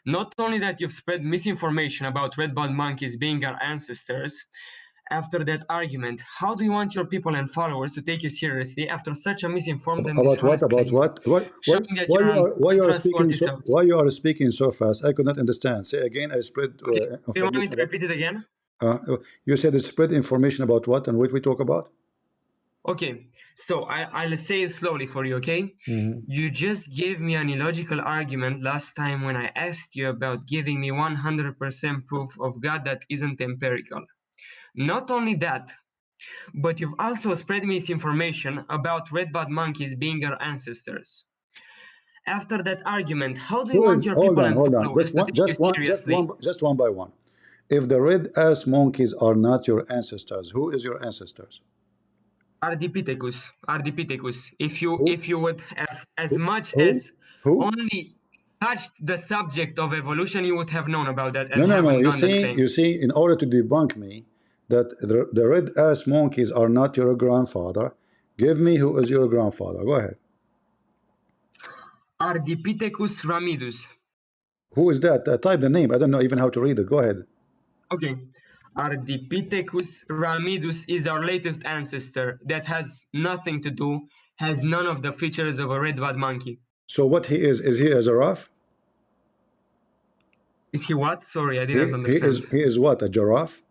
Not only that, you've spread misinformation about red-balled monkeys being our ancestors. After that argument, how do you want your people and followers to take you seriously after such a misinformed and About what? dishonest About claim, what? showing that you're an Why you are speaking untrustworthy so? source? Why you are speaking so fast? I could not understand. Say again. I spread Okay, do you want me information to about. repeat it again? You said it spread information about what and what we talk about. Okay, so I'll say it slowly for you, okay? You just gave me an illogical argument last time when I asked you about giving me 100% proof of God that isn't empirical. Not only that, but you've also spread misinformation about red-bud monkeys being our ancestors. After that argument, how do you Who want is? your people and Hold on. followers to take you seriously? Just one by one. If the red ass monkeys are not your ancestors, who is your ancestors? Ardipithecus, Ardipithecus. Who? If you would have as much Who? as Who? only touched the subject of evolution, you would have known about that No, and no, no. haven't done the claim. You see, in order to debunk me that the red ass monkeys are not your grandfather, give me who is your grandfather. Go ahead. Ardipithecus ramidus. Who is that? Type the name. I don't know even how to read it. Go ahead. Okay. Ardipithecus ramidus is our latest ancestor that has nothing to do, has none of the features of a red-bud monkey. So what he is he a giraffe? Is he what? Sorry, I didn't understand. He is what? A giraffe?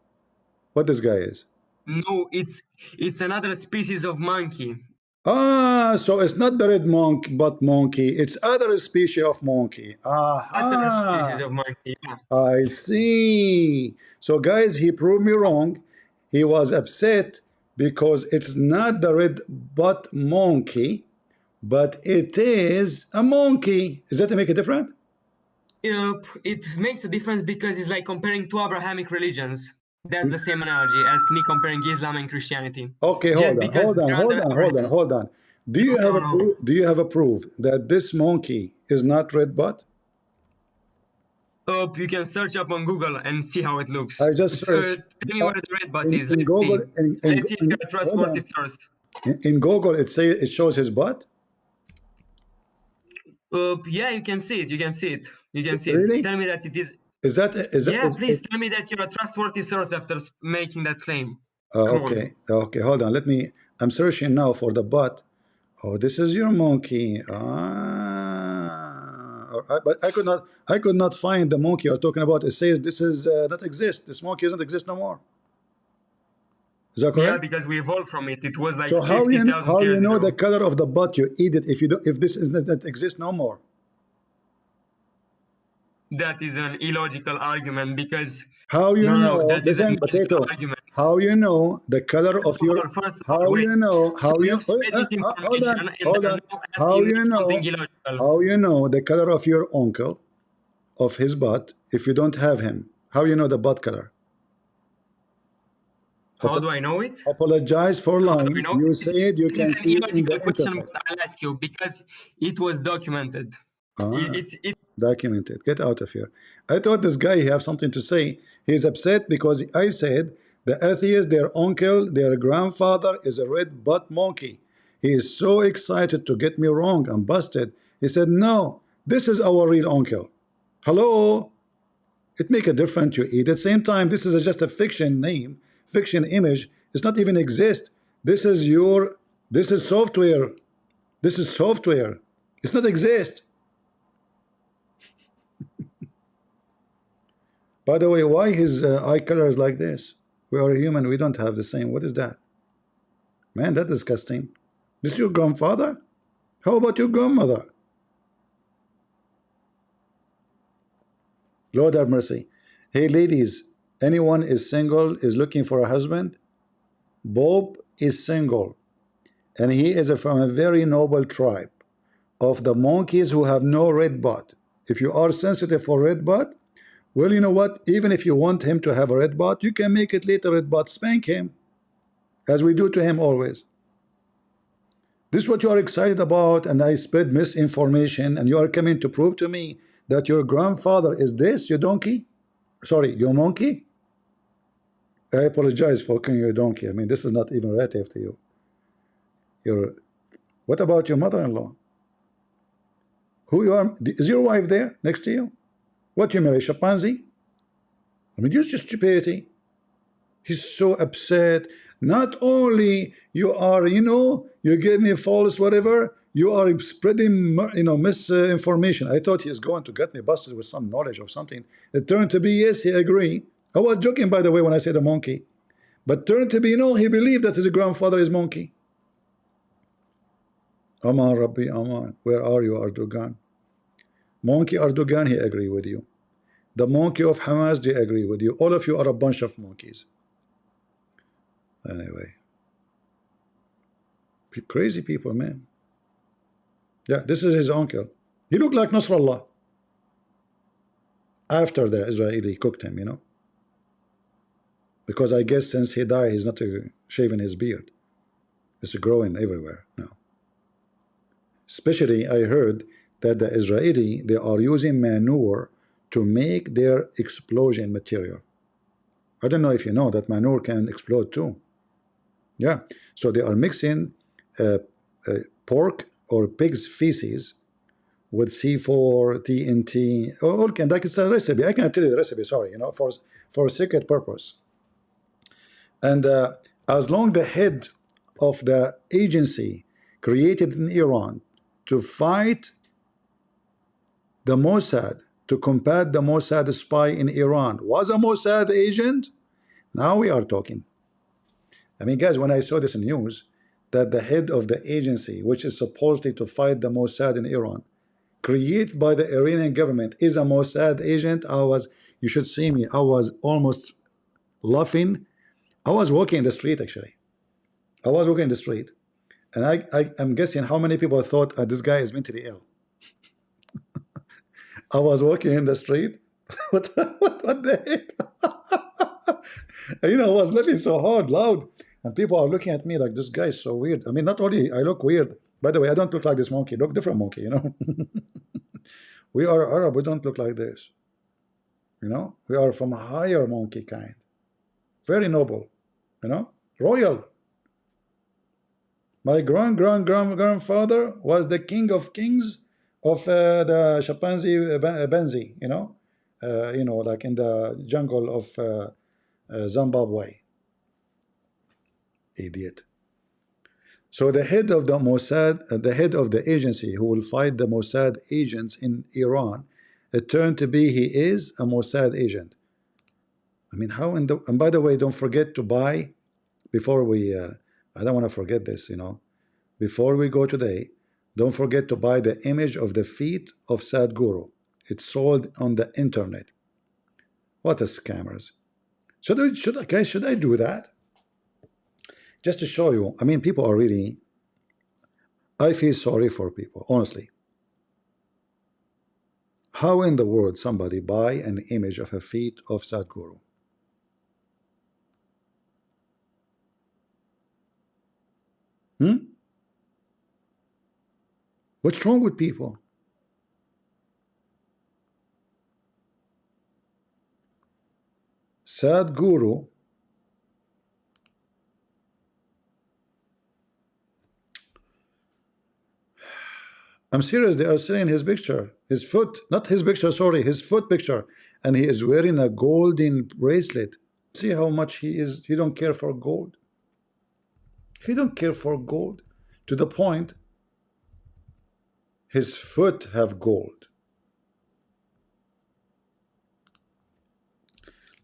What this guy is? No, it's another species of monkey. Ah, so it's not the red monk, but monkey. It's other species of monkey. Other species Aha. of monkey, yeah. I see. So guys, he proved me wrong. He was upset because it's not the red butt monkey, but it is a monkey. Is that to make a difference? It makes a difference because it's like comparing two Abrahamic religions. That's the same analogy as me comparing Islam and Christianity. Okay, Just hold on, because hold on, hold brother on, or hold on, hold on. Do you have no, a no. proof? Do you have a proof that this monkey is not red butt? You can search up on Google and see how it looks. I just So searched tell me where the red button is. in Let's Google. see. Let's see if you're a Hold trustworthy on. source. In Google, it shows his butt. Yeah, you can see it. You can see it. You can see it. Really? Tell me that it is. Is that Yeah, please tell me that you're a trustworthy source after making that claim. Come on. okay? Okay, hold on. Let me. I'm searching now for the butt. Oh, this is your monkey. But I could not. I could not find the monkey you're talking about. It says this is not exist. This monkey doesn't exist no more. Is that Yeah, correct? because we evolved from it. It was like So 50,000 years know ago. the color of the butt you eat it if you don't, if this is not that exists no more? That is an illogical argument because How you know? that is an Listen, illogical potato. argument. How you know the color of First of your? all, first of all, How wait. you know? So How you? you've spread Hold misinformation on, and hold are on. now How asking me you something know? illogical. How you know the color of your uncle, of his butt, if you don't have him? How you know the butt color? How do I know it? Apologize for How do I lying. know You it? said you This can is an see it in the illogical question, internet. but I'll ask you because it was documented. Ah. It Documented. Get out of here. I thought this guy he have something to say. He's upset because I said the atheist, their uncle, their grandfather is a red butt monkey. He is so excited to get me wrong. I'm busted. He said, no, this is our real uncle. Hello? It make a difference you eat. At the same time, this is just a fiction name, fiction image. It's not even exist. This is software. This is software. It's not exist. By the way, why his eye color is like this? We are human. We don't have the same. What is that? Man, that's disgusting. This your grandfather? How about your grandmother? Lord have mercy. Hey, ladies, anyone is single, is looking for a husband? Bob is single, and he is from a very noble tribe of the monkeys who have no red butt. If you are sensitive for red butt, well, you know what? Even if you want him to have a red butt, you can make it later red butt. Spank him, as we do to him always. This is what you are excited about, and I spread misinformation, and you are coming to prove to me that your grandfather is this, you donkey? Sorry, your monkey? I apologize for calling you a donkey. I mean, this is not even relative to you. What about your mother-in-law? Who you are? Is your wife there next to you? What, you marry chimpanzee? I mean, use your stupidity. He's so upset. Not only you are, you gave me false whatever, you are spreading, misinformation. I thought he is going to get me busted with some knowledge of something. It turned to be, yes, he agree. I was joking, by the way, when I said a monkey. But turned to be, no, he believed that his grandfather is monkey. Aman, Rabbi, Aman. Where are you, Erdogan? Monkey Erdogan, he agree with you. The monkey of Hamas, they agree with you. All of you are a bunch of monkeys. Anyway, crazy people, man. Yeah, this is his uncle. He looked like Nasrallah after the Israeli cooked him, because I guess since he died, he's not shaving his beard. It's growing everywhere now. Especially, I heard that the Israeli, they are using manure to make their explosion material. I don't know if you know that manure can explode too. Yeah, so they are mixing pork or pig's feces with C4, TNT, all kind. Like it's a recipe. I cannot tell you the recipe. Sorry, for a secret purpose. And as long the head of the agency created in Iran to fight the Mossad, to combat the Mossad spy in Iran, was a Mossad agent, now we are talking. I mean, guys, when I saw this news that the head of the agency, which is supposedly to fight the Mossad in Iran, created by the Iranian government, is a Mossad agent, you should see me, I was almost laughing. I was walking in the street, actually. I was walking in the street, and I'm guessing how many people thought this guy is mentally ill. I was walking in the street. What the heck? You know, I was laughing so hard, loud, and people are looking at me like this guy is so weird. I mean, not only I look weird. By the way, I don't look like this monkey. Look different monkey. You know, we are Arab. We don't look like this. You know, we are from a higher monkey kind. Very noble. You know, royal. My grandfather was the king of kings of the chimpanzee Benzi. You know, like in the jungle of Zimbabwe. Idiot. So the head of the Mossad, the head of the agency who will fight the Mossad agents in Iran, it turned to be he is a Mossad agent. I mean, how in the, and by the way, don't forget to buy before we, I don't want to forget this, you know, before we go today, don't forget to buy the image of the feet of Sadhguru. It's sold on the internet. What a scammers. Should I do that? Just to show you, I mean, people are really, I feel sorry for people, honestly. How in the world somebody buy an image of a feet of Sadhguru? What's wrong with people? Sadhguru, I'm serious, they are selling his picture, his foot, not his picture, sorry, his foot picture, and he is wearing a golden bracelet. See how much he don't care for gold. He don't care for gold to the point his foot have gold.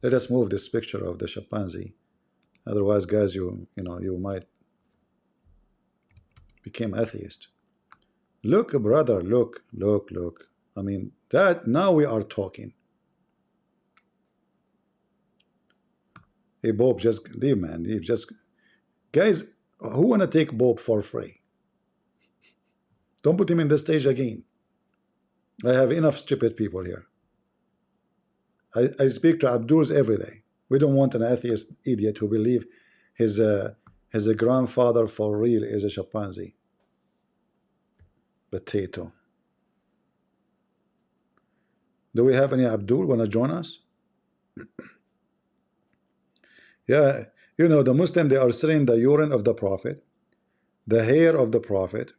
Let us move this picture of the chimpanzee. Otherwise, guys, you know, you might become atheist. Look, brother, look. I mean, that now we are talking. Hey, Bob, just leave, man. Leave. Just guys, who wanna take Bob for free? Don't put him in the stage again. I have enough stupid people here. I speak to Abdul's every day. We don't want an atheist idiot who believe his grandfather for real is a chimpanzee. Potato. Do we have any Abdul wanna join us? Yeah, you know, the Muslim, they are selling the urine of the Prophet, the hair of the Prophet,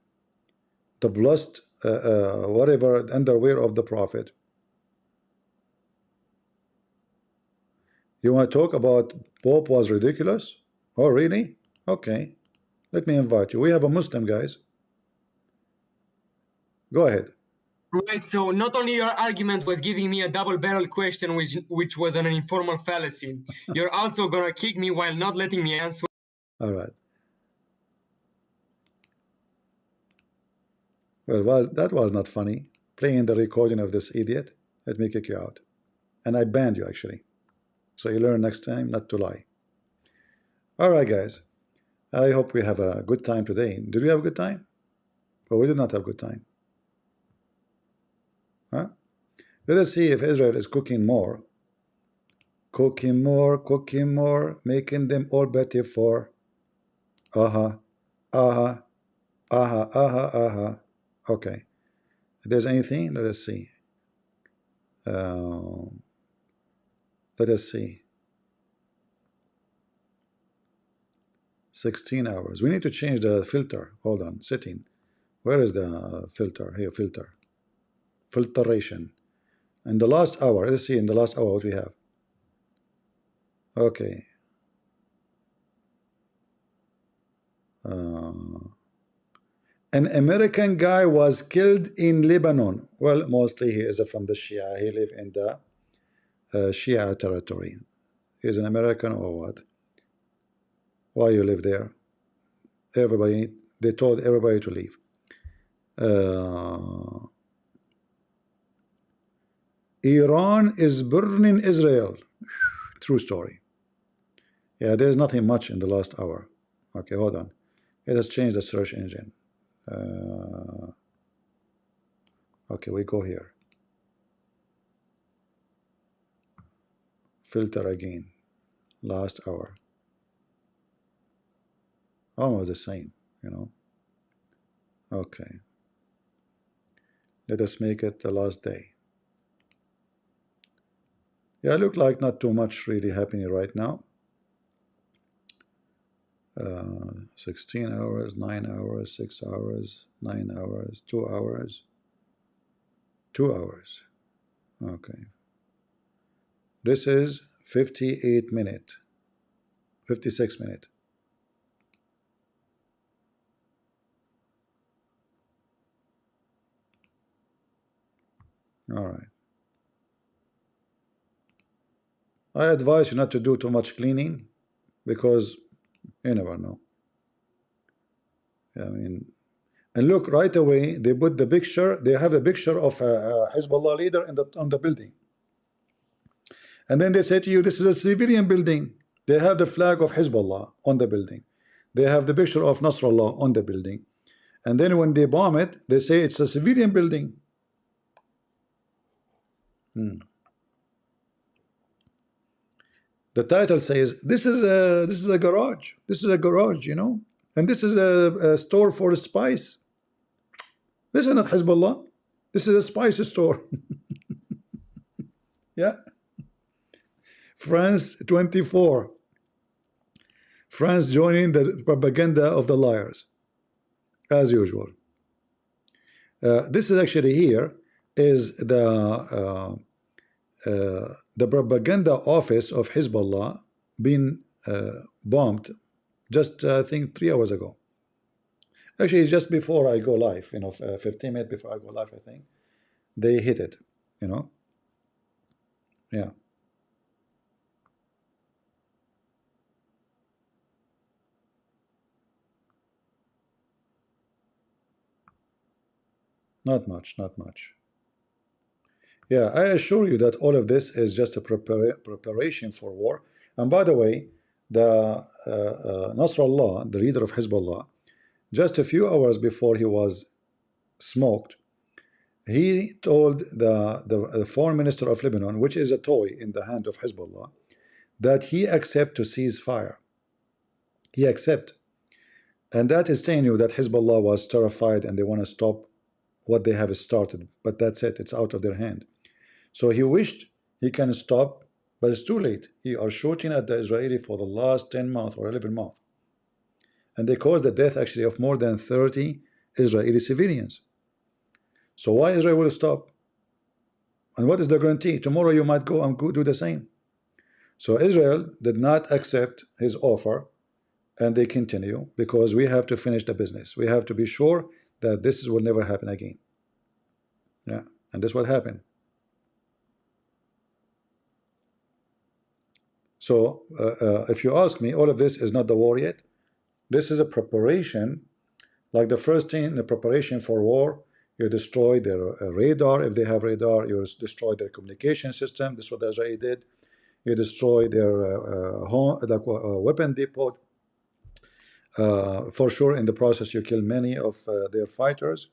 the blood, whatever, underwear of the Prophet. You want to talk about Pope was ridiculous? Oh, really? Okay. Let me invite you. We have a Muslim, guys. Go ahead. Right, so not only your argument was giving me a double-barrel question, which was an informal fallacy, you're also gonna kick me while not letting me answer. All right. Well, that was not funny. Playing the recording of this idiot. Let me kick you out. And I banned you, actually. So you learn next time not to lie. All right, guys. I hope we have a good time today. Did we have a good time? Well, we did not have a good time. Huh? Let us see if Israel is cooking more, making them all better for. Aha, aha, aha, aha, aha. Okay. If there's anything, let us see. Let us see. 16 hours. We need to change the filter. Hold on. Setting. Where is the filter? Here, filter. Filtration. In the last hour, let's see in the last hour what we have. Okay. An American guy was killed in Lebanon. Well, mostly he is from the Shia. He lives in the Shia territory. He's an American or what? Why you live there? Everybody, they told everybody to leave. Iran is burning Israel. True story. Yeah, there's nothing much in the last hour. Okay, hold on. Let us change the search engine. Okay, we go here. Filter again. last hour. Almost the same, you know. Okay. Let us make it the last day. Yeah, look like not too much really happening right now. 16 hours, 9 hours, 6 hours, 9 hours, 2 hours, 2 hours. Okay. This is 58 minute, 56 minute. All right. I advise you not to do too much cleaning because you never know. I mean, and look right away. They put the picture. They have the picture of a Hezbollah leader in on the building, and then they say to you, "This is a civilian building." They have the flag of Hezbollah on the building. They have the picture of Nasrallah on the building, and then when they bomb it, they say it's a civilian building. The title says this is a garage. This is a garage, you know, and this is a store for spice. This is not Hezbollah. This is a spice store. Yeah. France 24. France joining the propaganda of the liars, as usual. This is actually here is the propaganda office of Hezbollah being bombed just I think 3 hours ago. Actually, just before I go live, you know, 15 minutes before I go live, I think they hit it, you know. Yeah. Not much, not much. Yeah, I assure you that all of this is just a preparation for war. And by the way, the Nasrallah, the leader of Hezbollah, just a few hours before he was smoked, he told the foreign minister of Lebanon, which is a toy in the hand of Hezbollah, that he accept to cease fire. He accept. And that is telling you that Hezbollah was terrified and they want to stop what they have started. But that's it. It's out of their hand. So he wished he can stop, but it's too late. He are shooting at the Israeli for the last 10 months or 11 months. And they caused the death actually of more than 30 Israeli civilians. So why Israel will stop? And what is the guarantee? Tomorrow you might go and do the same. So Israel did not accept his offer, and they continue because we have to finish the business. We have to be sure that this will never happen again. Yeah, and this what happened. So if you ask me, all of this is not the war yet. This is a preparation. Like the first thing in the preparation for war, you destroy their radar. If they have radar, you destroy their communication system. This is what the Israeli did. You destroy their weapon depot. For sure, in the process, you kill many of their fighters.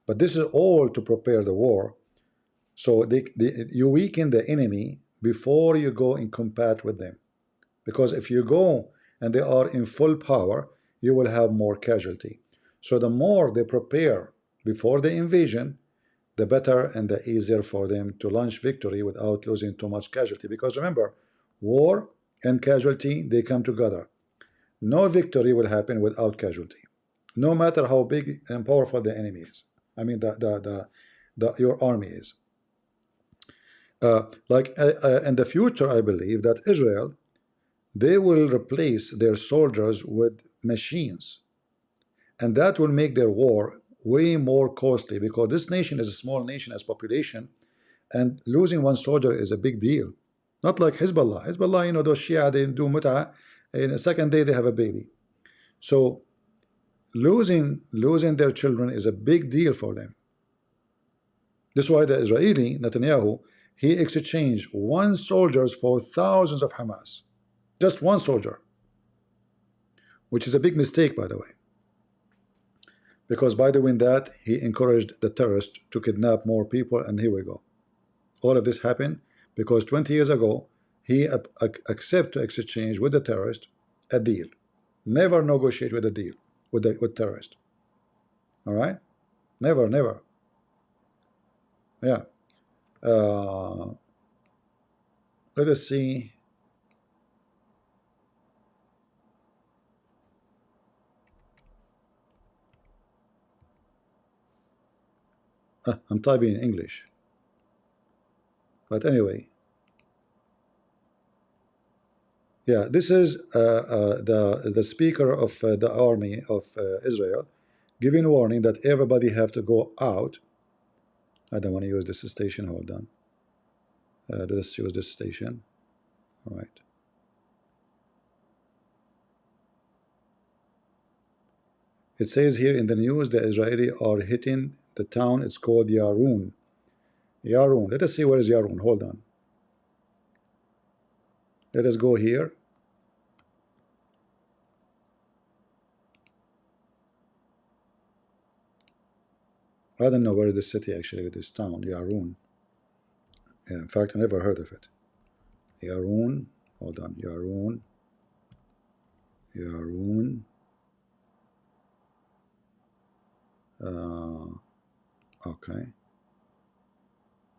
But this is all to prepare the war. So you weaken the enemy before you go in combat with them. Because if you go and they are in full power, you will have more casualty. So the more they prepare before the invasion, the better and the easier for them to launch victory without losing too much casualty. Because remember, war and casualty, they come together. No victory will happen without casualty, no matter how big and powerful the enemy is. I mean, your army is. In the future, I believe that Israel, they will replace their soldiers with machines, and that will make their war way more costly because this nation is a small nation as population, and losing one soldier is a big deal. Not like Hezbollah. Hezbollah, you know, those Shia, they do mut'a. In a second day, they have a baby. So losing their children is a big deal for them. That's why the Israeli, Netanyahu, he exchanged one soldier for thousands of Hamas. Just one soldier. Which is a big mistake, by the way. Because by doing that, he encouraged the terrorists to kidnap more people, and here we go. All of this happened because 20 years ago, he accept to exchange with the terrorist a deal. Never negotiate with a deal with terrorist. All right, never, never. Yeah. Let us see. I'm typing in English, but anyway. Yeah, this is the speaker of the army of Israel giving warning that everybody have to go out. I don't want to use this station. Hold on. Let's use this station. All right. It says here in the news the Israeli are hitting the town. It's called Yarun. Yarun. Let us see where is Yarun. Hold on. Let us go here. I don't know where is the city actually, this town, Yarun. Yeah, in fact, I never heard of it. Yarun. Hold on. Yarun. Yarun. Okay.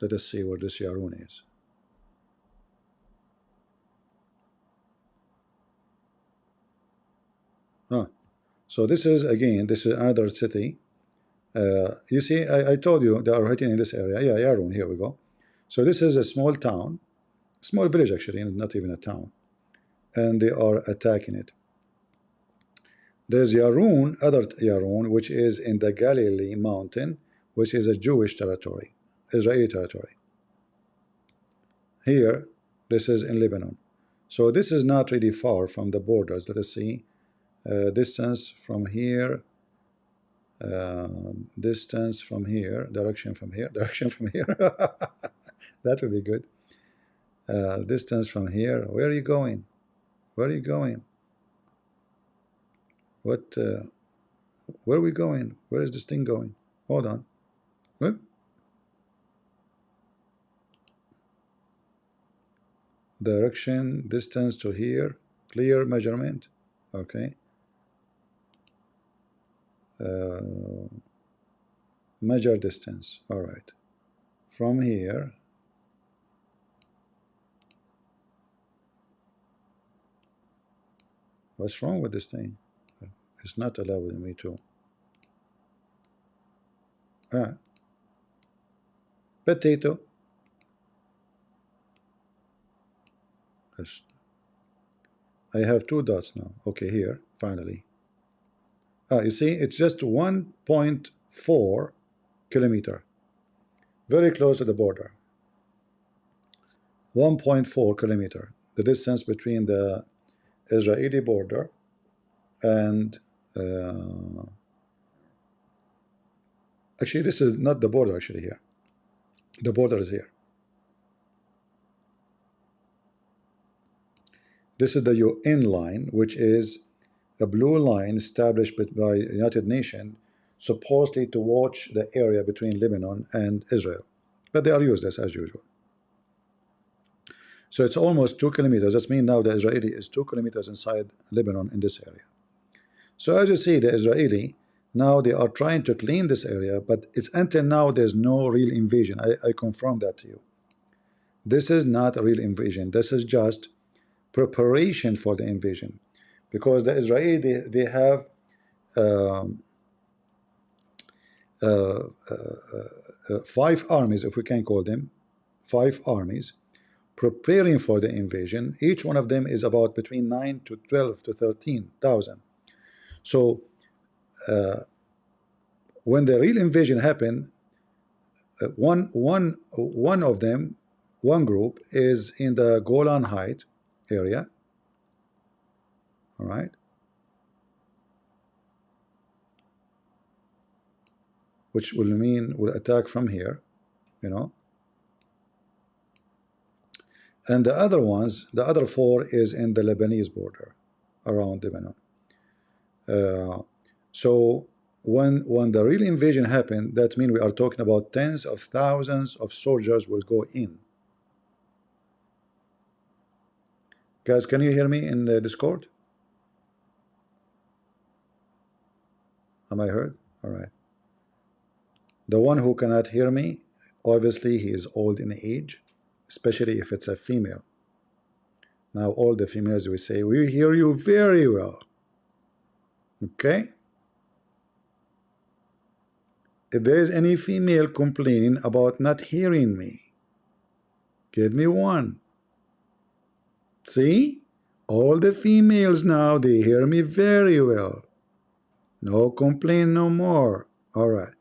Let us see where this Yarun is. So this is again, this is another city. You see, I told you they are hitting in this area. Yeah, Yarun, here we go. So this is a small town, small village actually, not even a town. And they are attacking it. There's Yarun, other Yarun, which is in the Galilee mountain, which is a Jewish territory, Israeli territory. Here, this is in Lebanon. So this is not really far from the borders. Let us see. Distance from here, distance from here, direction from here, direction from here. That would be good. Distance from here. Where are you going? Where are you going? What? Where are we going? Where is this thing going? Hold on. Huh? Direction, distance to here, clear measurement. Okay. Measure distance. All right. From here. What's wrong with this thing? It's not allowing me to. Potato. I have two dots now. Okay, here, finally. You see, it's just 1.4 kilometer. Very close to the border. 1.4 kilometer. The distance between the Israeli border and actually this is not the border actually here. The border is here. This is the UN line, which is a blue line established by United Nations supposedly to watch the area between Lebanon and Israel, but they are useless as usual. So it's almost 2 kilometers. That means now the Israeli is 2 kilometers inside Lebanon in this area. So as you see, the Israeli now they are trying to clean this area, but it's until now there's no real invasion. I confirm that to you. This is not a real invasion. This is just preparation for the invasion, because the Israeli they have 5 armies, if we can call them 5 armies, preparing for the invasion. Each one of them is about between 9 to 12 to 13,000. So when the real invasion happened, one of them, one group is in the Golan Height area. All right. Which will mean will attack from here, you know. And the other ones, the other 4 is in the Lebanese border, around Lebanon. So when the real invasion happened, that means we are talking about tens of thousands of soldiers will go in. Guys, can you hear me in the Discord? Am I heard? All right. The one who cannot hear me, obviously he is old in age, especially if it's a female. Now all the females will say, we hear you very well. Okay? If there is any female complaining about not hearing me, give me one. See? All the females now, they hear me very well. No complain no more. All right.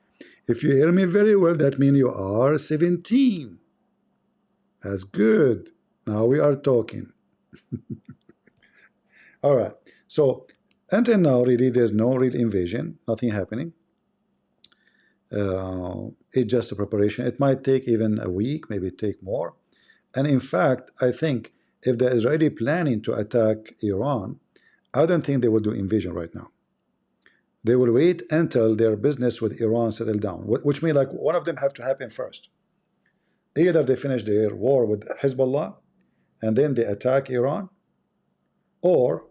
If you hear me very well, that means you are 17. That's good. Now we are talking. All right. So until now, really, there's no real invasion. Nothing happening. It's just a preparation. It might take even a week, maybe take more. And in fact, I think if the Israeli planning to attack Iran, I don't think they will do invasion right now. They will wait until their business with Iran settle down, which means like one of them have to happen first. Either they finish their war with Hezbollah and then they attack Iran, or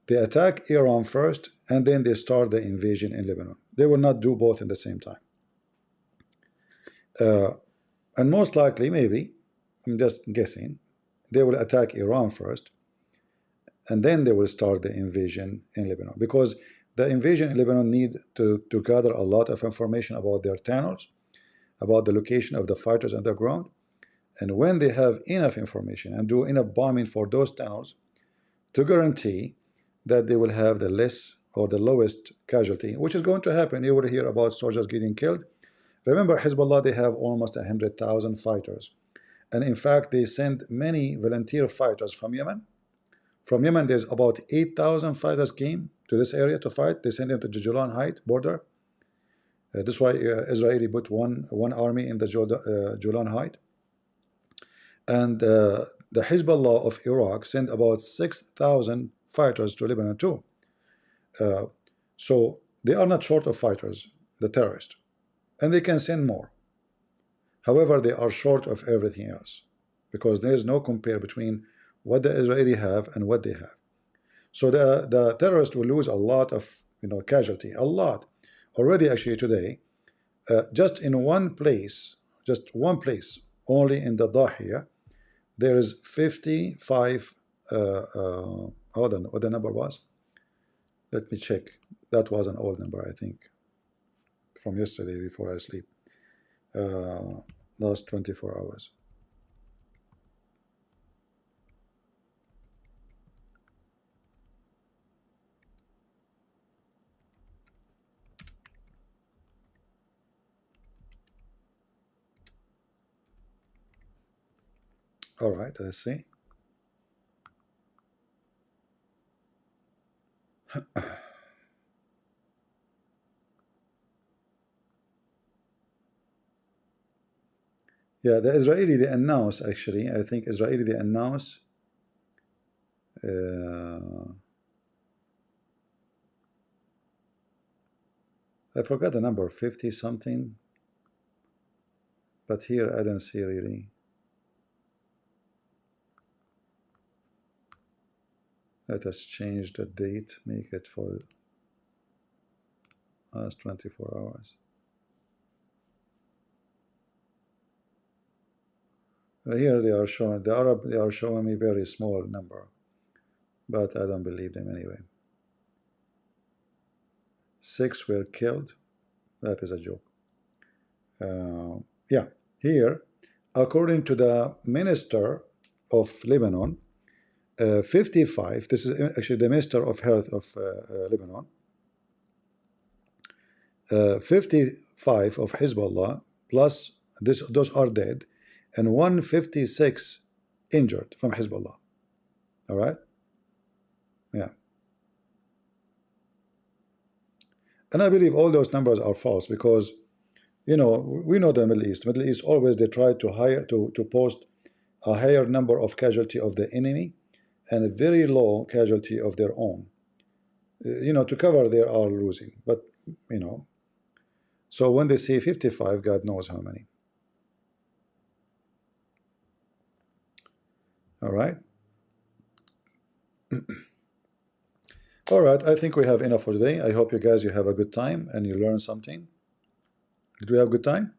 they attack Iran first and then they start the invasion in Lebanon. They will not do both in the same time. And most likely, maybe, I'm just guessing, they will attack Iran first and then they will start the invasion in Lebanon, because the invasion in Lebanon need to gather a lot of information about their tunnels, about the location of the fighters on the ground, and when they have enough information and do enough bombing for those tunnels to guarantee that they will have the less or the lowest casualty, which is going to happen. You will hear about soldiers getting killed. Remember, Hezbollah, they have almost 100,000 fighters, and in fact they send many volunteer fighters from Yemen. From Yemen, there's about 8,000 fighters came to this area to fight. They sent them to the Julan Height border. This is why Israeli put one army in the Julan Height. And the Hezbollah of Iraq sent about 6,000 fighters to Lebanon too. So they are not short of fighters, the terrorists, and they can send more. However, they are short of everything else, because there is no compare between what the Israeli have and what they have. So the terrorists will lose a lot of casualty, a lot. Already actually today, just in one place, only in the Dahiya, there is 55, hold on, what the number was? Let me check. That was an old number, I think, from yesterday before I sleep. Last 24 hours. All right, let's see. Yeah, the Israeli, they announce, actually, I think Israeli, they announce I forgot the number, 50 something, but here I don't see really. Let us change the date, make it for last 24 hours. Here they are showing, the Arab, they are showing me very small number, but I don't believe them anyway. 6 were killed. That is a joke. Yeah, here, according to the minister of Lebanon, 55, this is actually the minister of health of Lebanon, 55 of Hezbollah, plus those are dead, and 156 injured from Hezbollah. All right? Yeah. And I believe all those numbers are false, because, we know the Middle East. Middle East always they try to post a higher number of casualty of the enemy and a very low casualty of their own. To cover they are losing. But, so when they say 55, God knows how many. All right. All right, I think we have enough for today. I hope you guys you have a good time and you learn something. Did we have a good time?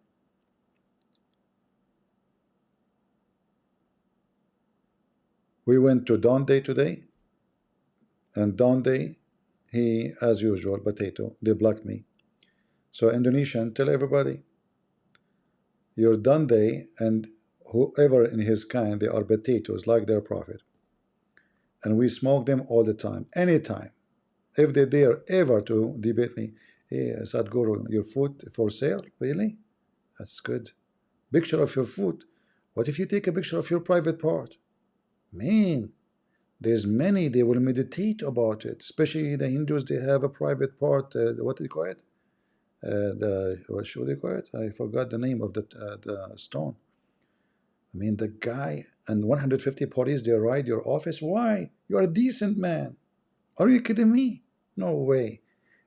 We went to Don Day today, and Don Day, he, as usual, potato, they blocked me. So Indonesian, tell everybody, you're Don Day, and whoever in his kind, they are potatoes like their prophet. And we smoke them all the time, anytime. If they dare ever to debate me, hey, Sadhguru, your food for sale? Really? That's good. Picture of your food. What if you take a picture of your private part? Man, there's many, they will meditate about it. Especially the Hindus, they have a private part. What do they call it? What should they call it? I forgot the name of the stone. I mean, the guy and 150 police, they raid your office. Why? You're a decent man. Are you kidding me? No way.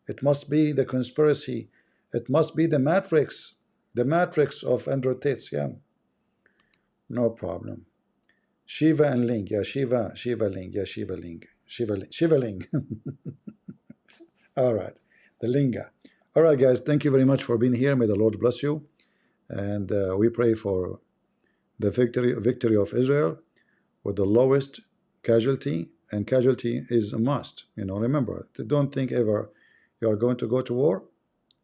It must be the conspiracy. It must be the matrix of Andrew Tate. Yeah, no problem. Shiva and Ling. Yeah, Shiva Ling. Yeah, Shiva Ling. Shiva Ling. All right, the Linga. All right, guys, thank you very much for being here. May the Lord bless you. And we pray for the victory of Israel with the lowest casualty. And casualty is a must. Remember, don't think ever you are going to go to war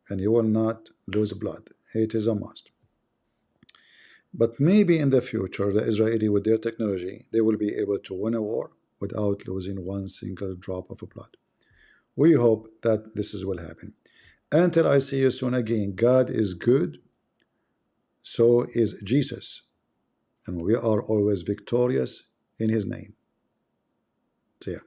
and you will not lose blood. It is a must. But maybe in the future, the Israeli, with their technology, they will be able to win a war without losing one single drop of blood. We hope that this will happen. Until I see you soon again, God is good, so is Jesus. And we are always victorious in his name. See ya.